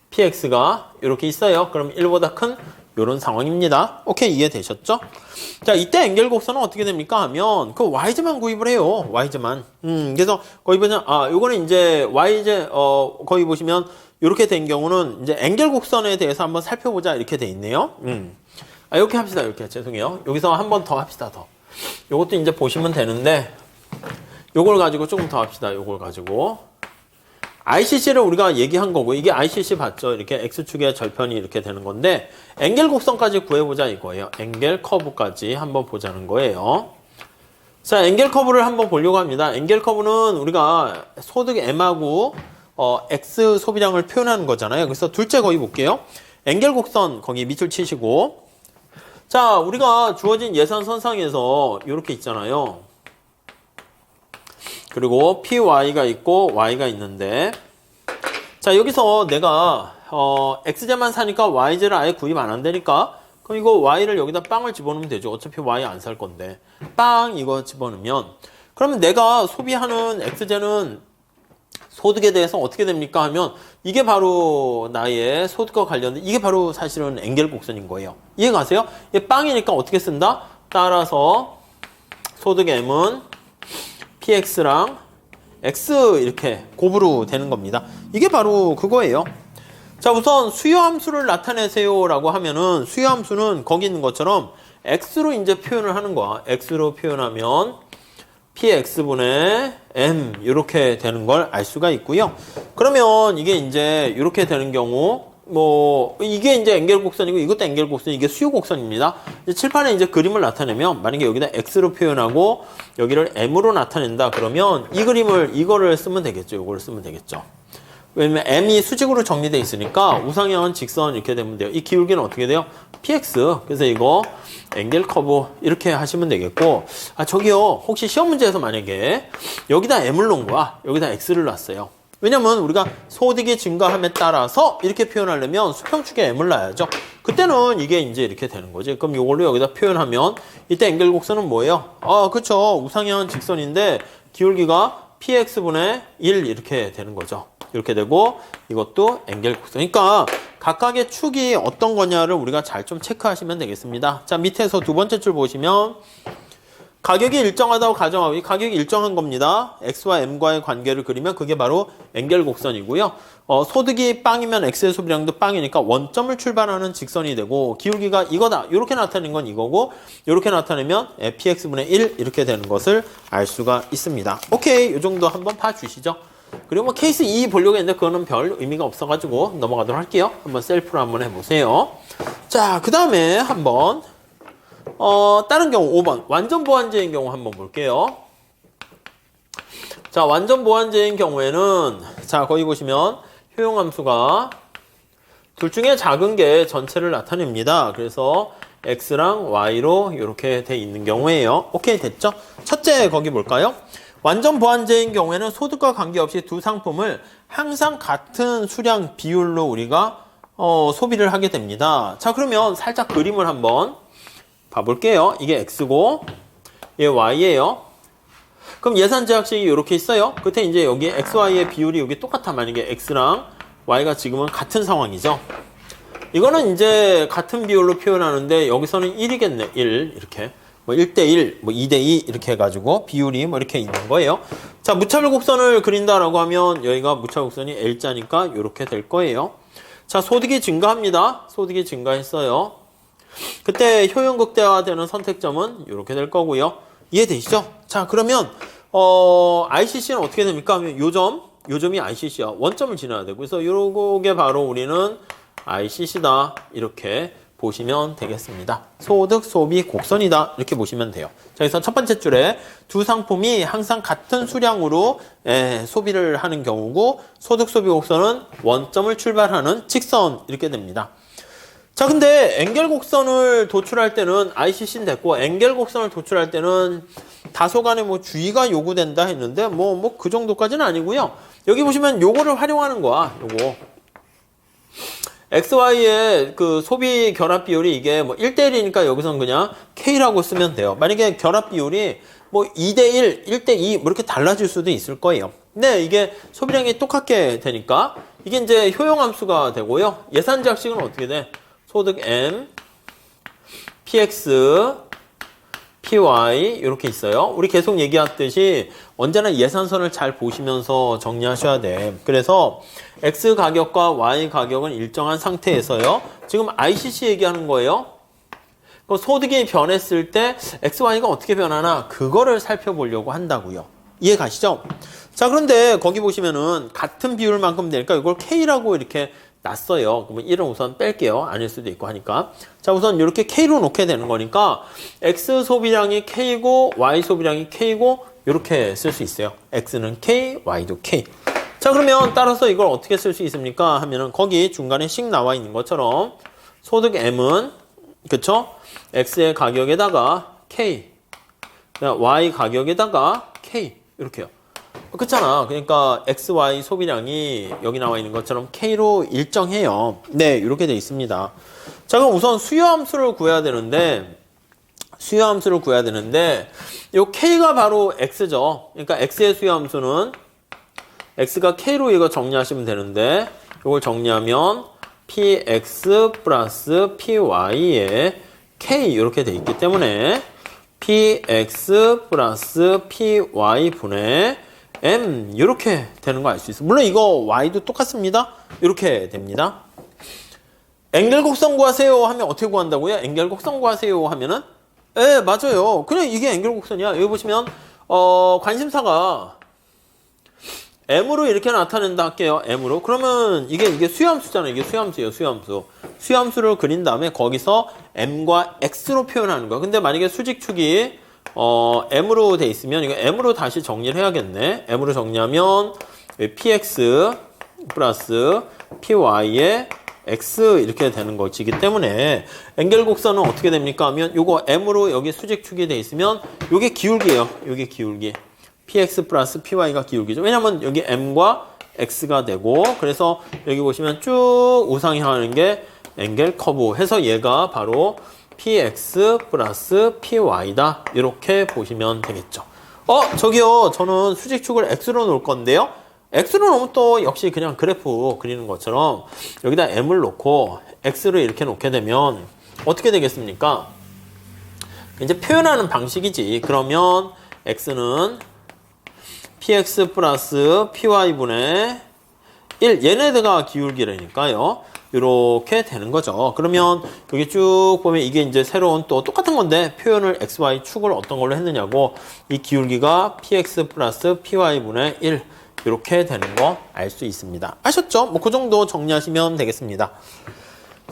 PX가 이렇게 있어요. 그럼 1보다 큰 이런 상황입니다. 오케이, 이해되셨죠? 자, 이때 엔겔 곡선은 어떻게 됩니까? 하면 그 Y제만 구입을 해요. Y제만. 그래서 거기 보면 요거는 이제 Y제 거기 보시면 이렇게 된 경우는 이제 엔겔 곡선에 대해서 한번 살펴보자 이렇게 돼 있네요. 이렇게 합시다. 이렇게 죄송해요. 여기서 한 번 더 합시다. 더. 요것도 이제 보시면 되는데 요걸 가지고 조금 더 합시다. 요걸 가지고 ICC를 우리가 얘기한 거고 이게 ICC 봤죠? 이렇게 X축의 절편이 이렇게 되는 건데 엔겔 곡선까지 구해보자 이거예요. 엔겔 커브까지 한번 보자는 거예요. 자, 엔겔 커브를 한번 보려고 합니다. 엔겔 커브는 우리가 소득 M하고 X 소비량을 표현하는 거잖아요. 그래서 둘째 거기 볼게요. 엔겔 곡선 거기 밑줄 치시고 자, 우리가 주어진 예산선상에서 이렇게 있잖아요. 그리고 PY가 있고 Y가 있는데 자, 여기서 내가 X제만 사니까 Y제를 아예 구입 안 한다니까 그럼 이거 Y를 여기다 빵을 집어넣으면 되죠. 어차피 Y 안 살 건데 빵 이거 집어넣으면 그러면 내가 소비하는 X제는 소득에 대해서 어떻게 됩니까? 하면 이게 바로 나의 소득과 관련된 이게 바로 사실은 엔겔 곡선인 거예요. 이해 가세요? 이게 빵이니까 어떻게 쓴다? 따라서 소득 M은 PX랑 X 이렇게 곱으로 되는 겁니다. 이게 바로 그거예요. 자, 우선 수요함수를 나타내세요 라고 하면은 수요함수는 거기 있는 것처럼 X로 이제 표현을 하는 거야. X로 표현하면 PX분의 M 이렇게 되는 걸 알 수가 있고요. 그러면 이게 이제 이렇게 되는 경우 뭐 이게 이제 앵겔 곡선이고 이것도 앵겔 곡선, 이게 수요 곡선입니다. 이제 칠판에 이제 그림을 나타내면 만약에 여기다 x로 표현하고 여기를 m으로 나타낸다 그러면 이 그림을 이거를 쓰면 되겠죠. 이거를 쓰면 되겠죠. 왜냐면 m이 수직으로 정리되어 있으니까 우상향은 직선 이렇게 되면 돼요. 이 기울기는 어떻게 돼요? px. 그래서 이거 앵겔 커브 이렇게 하시면 되겠고, 아 저기요, 혹시 시험 문제에서 만약에 여기다 m을 놓은 거야, 여기다 x를 놨어요. 왜냐면 우리가 소득이 증가함에 따라서 이렇게 표현하려면 수평축에 m을 놔야죠. 그때는 이게 이제 이렇게 되는 거지. 그럼 이걸로 여기다 표현하면 이때 앵겔 곡선은 뭐예요? 그쵸. 우상향은 직선인데 기울기가 px분의 1 이렇게 되는 거죠. 이렇게 되고 이것도 앵겔 곡선. 그러니까 각각의 축이 어떤 거냐를 우리가 잘 좀 체크하시면 되겠습니다. 자, 밑에서 두 번째 줄 보시면 가격이 일정하다고 가정하고 이 가격이 일정한 겁니다. x와 m과의 관계를 그리면 그게 바로 앵겔 곡선이고요. 소득이 빵이면 x의 소비량도 빵이니까 원점을 출발하는 직선이 되고 기울기가 이거다. 이렇게 나타내는 건 이거고 이렇게 나타내면 px분의 1 이렇게 되는 것을 알 수가 있습니다. 오케이. 이 정도 한번 봐주시죠. 그리고 뭐 케이스 2 보려고 했는데 그거는 별 의미가 없어가지고 넘어가도록 할게요. 한번 셀프로 한번 해보세요. 자, 그 다음에 한번 다른 경우 5번 완전 보완제인 경우 한번 볼게요. 자, 완전 보완제인 경우에는 자, 거기 보시면 효용함수가 둘 중에 작은 게 전체를 나타냅니다. 그래서 x랑 y로 이렇게 돼 있는 경우에요. 오케이, 됐죠? 첫째 거기 볼까요? 완전 보완제인 경우에는 소득과 관계없이 두 상품을 항상 같은 수량 비율로 우리가 소비를 하게 됩니다. 자, 그러면 살짝 그림을 한번 봐볼게요. 이게 x고 얘 y예요. 그럼 예산 제약식이 이렇게 있어요. 끝에 이제 여기 x, y의 비율이 여기 똑같아. 만약에 x랑 y가 지금은 같은 상황이죠. 이거는 이제 같은 비율로 표현하는데 여기서는 1이겠네. 1 이렇게. 뭐 1대1, 뭐 2대2 이렇게 해가지고 비율이 뭐 이렇게 있는 거예요. 자, 무차별 곡선을 그린다라고 하면 여기가 무차별 곡선이 L자니까 이렇게 될 거예요. 자, 소득이 증가합니다. 소득이 증가했어요. 그때 효용 극대화되는 선택점은 이렇게 될 거고요. 이해되시죠? 자, 그러면 ICC는 어떻게 됩니까? 하면 요점이 ICC야. 원점을 지나야 되고. 그래서 요게 바로 우리는 ICC다. 이렇게 보시면 되겠습니다. 소득, 소비, 곡선이다. 이렇게 보시면 돼요. 자, 그래서 첫 번째 줄에 두 상품이 항상 같은 수량으로 소비를 하는 경우고 소득, 소비, 곡선은 원점을 출발하는 직선 이렇게 됩니다. 자, 근데 앵겔 곡선을 도출할 때는 ICC는 됐고 앵겔 곡선을 도출할 때는 다소간의 뭐 주의가 요구된다 했는데 뭐 그 정도까지는 아니고요. 여기 보시면 요거를 활용하는 거야. 요거. XY의 그 소비 결합 비율이 이게 뭐 1대1이니까 여기서는 그냥 K라고 쓰면 돼요. 만약에 결합 비율이 뭐 2대1, 1대2 뭐 이렇게 달라질 수도 있을 거예요. 근데 이게 소비량이 똑같게 되니까 이게 이제 효용함수가 되고요. 예산 제약식은 어떻게 돼? 소득 M, PX, PY 이렇게 있어요. 우리 계속 얘기했듯이 언제나 예산선을 잘 보시면서 정리하셔야 돼. 그래서 X 가격과 Y 가격은 일정한 상태에서요. 지금 ICC 얘기하는 거예요. 그 소득이 변했을 때 X, Y가 어떻게 변하나 그거를 살펴보려고 한다고요. 이해 가시죠? 자, 그런데 거기 보시면은 같은 비율만큼 되니까 이걸 K라고 이렇게 놨어요. 그러면 1은 우선 뺄게요. 아닐 수도 있고 하니까. 자, 우선 이렇게 K로 놓게 되는 거니까 X 소비량이 K고 Y 소비량이 K고 이렇게 쓸 수 있어요. X는 K, Y도 K. 자, 그러면 따라서 이걸 어떻게 쓸 수 있습니까? 하면은 거기 중간에 식 나와 있는 것처럼 소득 M은 그쵸? X의 가격에다가 K, Y 가격에다가 K 이렇게요. 그렇잖아. 그러니까 X, Y 소비량이 여기 나와 있는 것처럼 K로 일정해요. 네, 이렇게 돼 있습니다. 자, 그럼 우선 수요함수를 구해야 되는데 이 K가 바로 X죠. 그러니까 X의 수요함수는 X가 K로 이거 정리하시면 되는데 이걸 정리하면 PX 플러스 PY에 K 이렇게 돼 있기 때문에 PX 플러스 PY 분의 M 이렇게 되는 거 알 수 있어요. 물론 이거 Y도 똑같습니다. 이렇게 됩니다. 앵겔 곡선 구하세요 하면 어떻게 구한다고요? 앵겔 곡선 구하세요 하면은 예, 맞아요. 그냥 이게 앵겔 곡선이야. 여기 보시면 관심사가 m으로 이렇게 나타낸다 할게요. m으로. 그러면 이게 수함수잖아요. 이게 수함수예요. 수함수. 수함수를 그린 다음에 거기서 m과 x로 표현하는 거야. 근데 만약에 수직축이 m으로 돼 있으면 이거 m으로 다시 정리를 해야겠네. m으로 정리하면 px 플러스 py의 x 이렇게 되는 것이기 때문에 앵겔 곡선은 어떻게 됩니까 하면 요거 m으로 여기 수직축이 돼 있으면 요게 기울기예요. 요게 기울기. px 플러스 py가 기울기죠. 왜냐면 여기 m과 x가 되고 그래서 여기 보시면 쭉 우상향하는 게 앵겔 커브 해서 얘가 바로 px 플러스 py다. 이렇게 보시면 되겠죠. 저기요. 저는 수직축을 x로 놓을 건데요. x로 놓으면 또 역시 그냥 그래프 그리는 것처럼 여기다 m을 놓고 x를 이렇게 놓게 되면 어떻게 되겠습니까? 이제 표현하는 방식이지. 그러면 x는 px 플러스 py분의 1 얘네들가 기울기라니까요. 이렇게 되는 거죠. 그러면 여기 쭉 보면 이게 이제 새로운 또 똑같은 건데 표현을 xy 축을 어떤 걸로 했느냐고 이 기울기가 px 플러스 py분의 1 이렇게 되는 거 알 수 있습니다. 아셨죠? 뭐 그 정도 정리하시면 되겠습니다.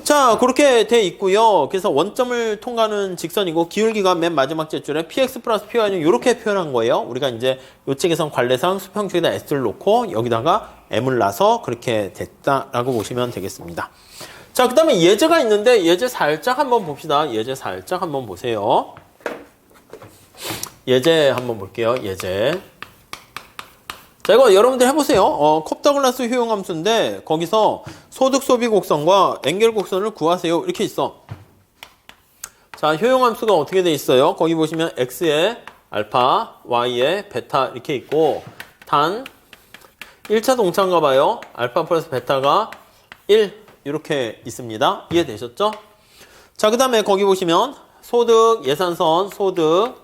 자, 그렇게 돼 있고요. 그래서 원점을 통과하는 직선이고 기울기가 맨 마지막 제줄에 px 플러스 py는 이렇게 표현한 거예요. 우리가 이제 요책에선 관례상 수평축에다 s를 놓고 여기다가 m을 놔서 그렇게 됐다라고 보시면 되겠습니다. 자, 그 다음에 예제가 있는데 예제 살짝 한번 봅시다. 예제 살짝 한번 보세요. 예제 한번 볼게요. 예제. 자, 이거 여러분들 해보세요. 컵더글라스 효용함수인데 거기서 소득 소비 곡선과 앵겔 곡선을 구하세요. 이렇게 있어. 자, 효용함수가 어떻게 돼 있어요? 거기 보시면 x에 알파, y에 베타 이렇게 있고 단 1차 동차인가 봐요. 알파 플러스 베타가 1 이렇게 있습니다. 이해되셨죠? 자, 그 다음에 거기 보시면 소득, 예산선, 소득,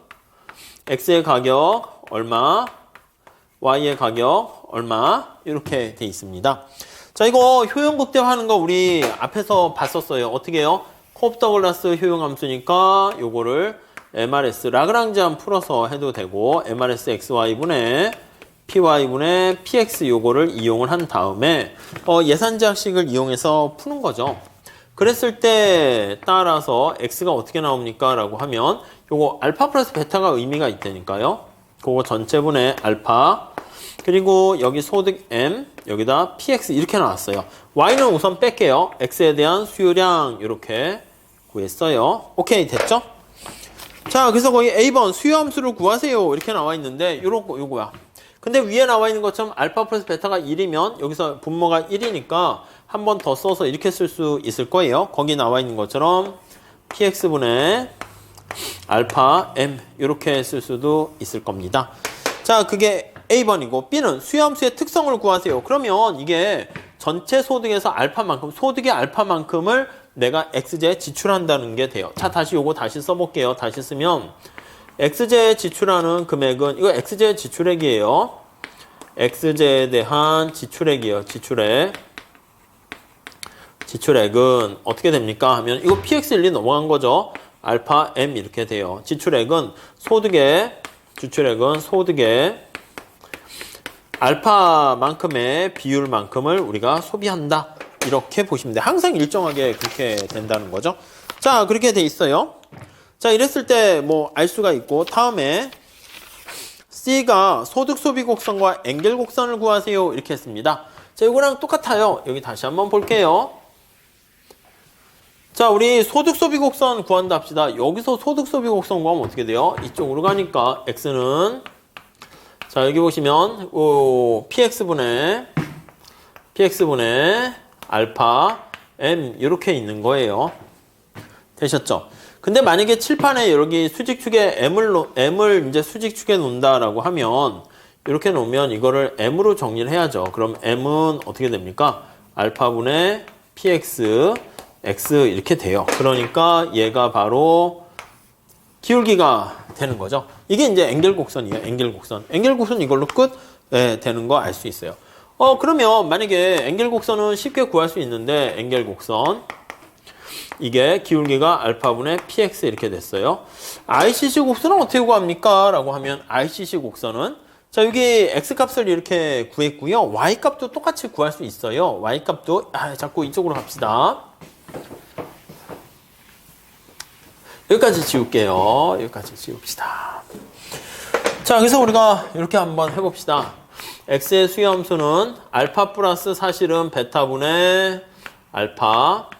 x의 가격 얼마, y의 가격 얼마 이렇게 돼 있습니다. 자, 이거 효용 극대화하는 거 우리 앞에서 봤었어요. 어떻게 해요? 컵더글라스 효용함수니까 요거를 MRS 라그랑지안 풀어서 해도 되고 MRS XY분의 PY분의 PX 요거를 이용을 한 다음에 예산제약식을 이용해서 푸는 거죠. 그랬을 때 따라서 X가 어떻게 나옵니까? 라고 하면 요거 알파 플러스 베타가 의미가 있다니까요. 그거 전체분의 알파 그리고 여기 소득 M 여기다 PX 이렇게 나왔어요. Y는 우선 뺄게요. X에 대한 수요량 이렇게 구했어요. 오케이 됐죠? 자, 그래서 거기 A번 수요함수를 구하세요 이렇게 나와 있는데 요거야. 근데 위에 나와 있는 것처럼 알파 플러스 베타가 1이면 여기서 분모가 1이니까 한 번 더 써서 이렇게 쓸 수 있을 거예요. 거기 나와 있는 것처럼 PX분의 알파 M 이렇게 쓸 수도 있을 겁니다. 자, 그게 A번이고 B는 수요함수의 특성을 구하세요. 그러면 이게 전체 소득에서 알파만큼 소득의 알파만큼을 내가 X제에 지출한다는 게 돼요. 자, 다시 요거 다시 써볼게요. 다시 쓰면 X제에 지출하는 금액은 이거 X제의 지출액이에요. X제에 대한 지출액이에요. 지출액은 어떻게 됩니까? 하면 이거 PX1이 넘어간 거죠. 알파 M 이렇게 돼요. 지출액은 소득의 알파만큼의 비율만큼을 우리가 소비한다. 이렇게 보시면 돼요. 항상 일정하게 그렇게 된다는 거죠. 자, 그렇게 돼 있어요. 자, 이랬을 때 뭐 알 수가 있고 다음에 C가 소득 소비 곡선과 앵겔 곡선을 구하세요. 이렇게 했습니다. 자, 이거랑 똑같아요. 여기 다시 한번 볼게요. 자, 우리 소득 소비 곡선 구한다 합시다. 여기서 소득 소비 곡선 구하면 어떻게 돼요? 이쪽으로 가니까 X는 자, 여기 보시면 PX분의 알파 M 이렇게 있는 거예요. 되셨죠? 근데 만약에 칠판에 여기 수직축에 M을 이제 수직축에 놓는다라고 하면 이렇게 놓으면 이거를 M으로 정리를 해야죠. 그럼 M은 어떻게 됩니까? 알파분의 PX X 이렇게 돼요. 그러니까 얘가 바로 기울기가 되는 거죠. 이게 이제 앵겔 곡선이에요. 앵겔 곡선 이걸로 끝 되는 거 알 수 있어요. 그러면 만약에 앵겔 곡선은 쉽게 구할 수 있는데 앵겔 곡선 이게 기울기가 알파분의 px 이렇게 됐어요. ICC 곡선은 어떻게 구합니까? 라고 하면 ICC 곡선은 자, 여기 x값을 이렇게 구했고요. y값도 똑같이 구할 수 있어요. y값도 자꾸 이쪽으로 갑시다. 여기까지 지울게요. 여기까지 지웁시다. 자, 그래서 우리가 이렇게 한번 해봅시다. x의 수요함수는 알파 플러스 사실은 베타분의 알파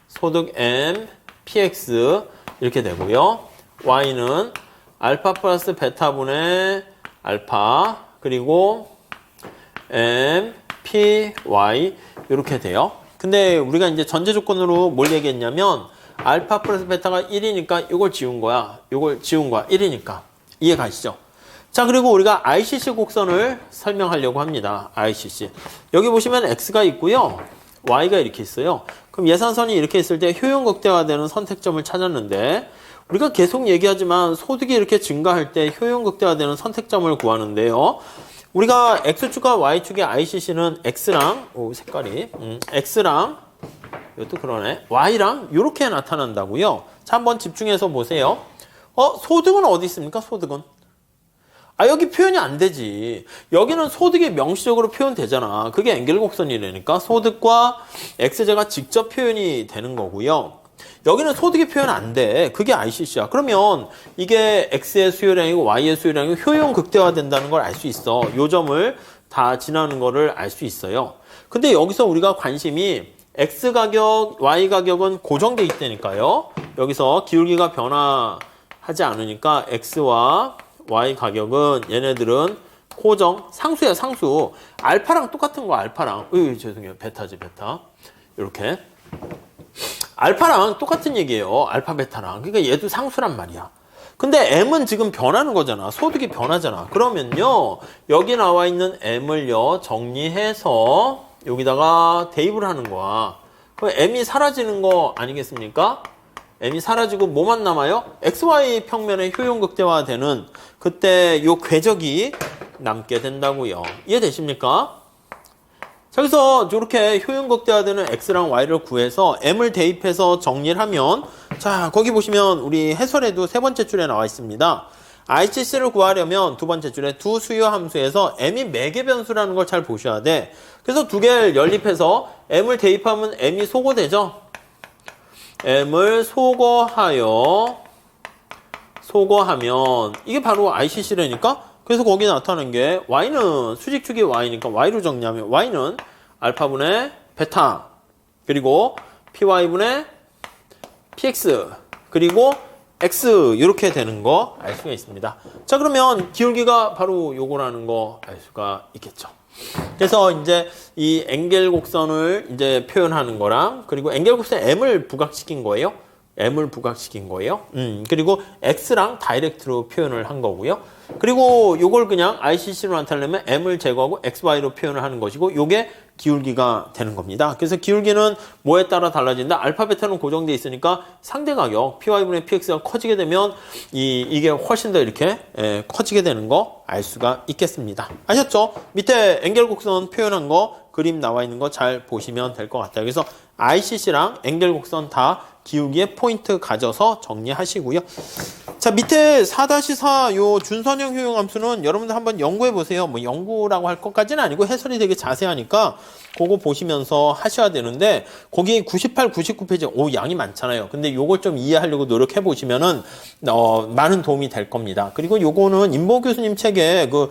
소득 m px 이렇게 되고요. y는 알파 플러스 베타분의 알파 그리고 m p y 이렇게 돼요. 근데 우리가 이제 전제 조건으로 뭘 얘기했냐면 알파 플러스 베타가 1이니까 이걸 지운 거야. 이걸 지운 거야. 1이니까. 이해 가시죠? 자, 그리고 우리가 ICC 곡선을 설명하려고 합니다. ICC. 여기 보시면 X가 있고요. Y가 이렇게 있어요. 그럼 예산선이 이렇게 있을 때 효용 극대화되는 선택점을 찾았는데 우리가 계속 얘기하지만 소득이 이렇게 증가할 때 효용 극대화되는 선택점을 구하는데요. 우리가 X축과 Y축의 ICC는 X랑 X랑 이것도 그러네. Y랑 이렇게 나타난다고요. 자, 한번 집중해서 보세요. 소득은 어디 있습니까? 소득은. 여기 표현이 안 되지. 여기는 소득이 명시적으로 표현되잖아. 그게 앵겔곡선이라니까. 소득과 X제가 직접 표현이 되는 거고요. 여기는 소득이 표현 안 돼. 그게 ICC야. 그러면 이게 X의 수요량이고 Y의 수요량이 효용 극대화된다는 걸 알 수 있어. 요 점을 다 지나는 거를 알 수 있어요. 근데 여기서 우리가 관심이 X 가격, Y 가격은 고정돼 있다니까요. 여기서 기울기가 변화하지 않으니까 X와 Y 가격은 얘네들은 고정, 상수야, 상수. 알파랑 똑같은 거, 알파랑. 죄송해요. 베타지, 베타. 이렇게. 알파랑 똑같은 얘기예요. 알파, 베타랑. 그러니까 얘도 상수란 말이야. 근데 M은 지금 변하는 거잖아. 소득이 변하잖아. 그러면요. 여기 나와 있는 M을요. 정리해서 여기다가 대입을 하는 거야. 그럼 M이 사라지는 거 아니겠습니까? M이 사라지고 뭐만 남아요? XY 평면의 효용 극대화되는 그때 요 궤적이 남게 된다고요. 이해되십니까? 자, 그래서 이렇게 효용 극대화되는 X랑 Y를 구해서 M을 대입해서 정리를 하면 자, 거기 보시면 우리 해설에도 세 번째 줄에 나와 있습니다. ICC를 구하려면 두 번째 줄에 두 수요 함수에서 M이 매개 변수라는 걸 잘 보셔야 돼. 그래서 두 개를 연립해서 M을 대입하면 M이 소거되죠? M을 소거하면 이게 바로 ICC라니까? 그래서 거기 나타난 게 Y는 수직축이 Y니까 Y로 정리하면 Y는 알파분의 베타 그리고 PY분의 PX 그리고 X 이렇게 되는 거 알 수가 있습니다. 자, 그러면 기울기가 바로 요거라는 거 알 수가 있겠죠. 그래서 이제 이 앵겔 곡선을 이제 표현하는 거랑 그리고 앵겔 곡선 M을 부각시킨 거예요. M을 부각시킨 거예요. 그리고 X랑 다이렉트로 표현을 한 거고요. 그리고 요걸 그냥 ICC로 나타내면 M을 제거하고 XY로 표현을 하는 것이고 요게 기울기가 되는 겁니다. 그래서 기울기는 뭐에 따라 달라진다? 알파, 베타는 고정되어 있으니까 상대 가격 PY분의 PX가 커지게 되면 이게 훨씬 더 이렇게 커지게 되는 거 알 수가 있겠습니다. 아셨죠? 밑에 앵겔 곡선 표현한 거 그림 나와 있는 거 잘 보시면 될 것 같아요. 그래서 ICC랑 앵겔 곡선 다 기울기에 포인트 가져서 정리하시고요. 자, 밑에 4-4 요 준선형 효용 함수는 여러분들 한번 연구해 보세요. 뭐 연구라고 할 것까지는 아니고 해설이 되게 자세하니까 그거 보시면서 하셔야 되는데 거기 98, 99페이지 양이 많잖아요. 근데 요걸 좀 이해하려고 노력해 보시면은 많은 도움이 될 겁니다. 그리고 요거는 임보 교수님 책에 그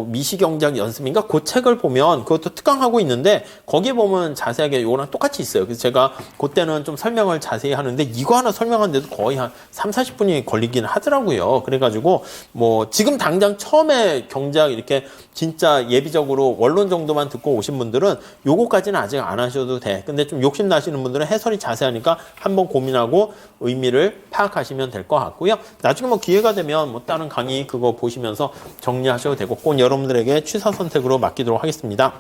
미시경작 연습인가 그 책을 보면 그것도 특강하고 있는데 거기에 보면 자세하게 요거랑 똑같이 있어요. 그래서 제가 그때는 좀 설명을 자세히 하는데 이거 하나 설명하는데도 거의 한 30-40분이 걸리긴 하더라고요. 그래가지고 지금 당장 처음에 경작 이렇게 진짜 예비적으로 원론 정도만 듣고 오신 분들은 요거까지는 아직 안 하셔도 돼. 근데 좀 욕심 나시는 분들은 해설이 자세하니까 한번 고민하고 의미를 파악하시면 될 것 같고요. 나중에 기회가 되면 다른 강의 그거 보시면서 정리하셔도 되고 꼭 여러분들에게 취사 선택으로 맡기도록 하겠습니다.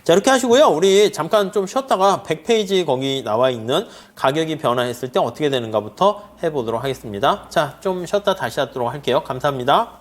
자, 이렇게 하시고요. 우리 잠깐 좀 쉬었다가 100페이지 거기 나와 있는 가격이 변화했을 때 어떻게 되는가부터 해보도록 하겠습니다. 자, 좀 쉬었다 다시 하도록 할게요. 감사합니다.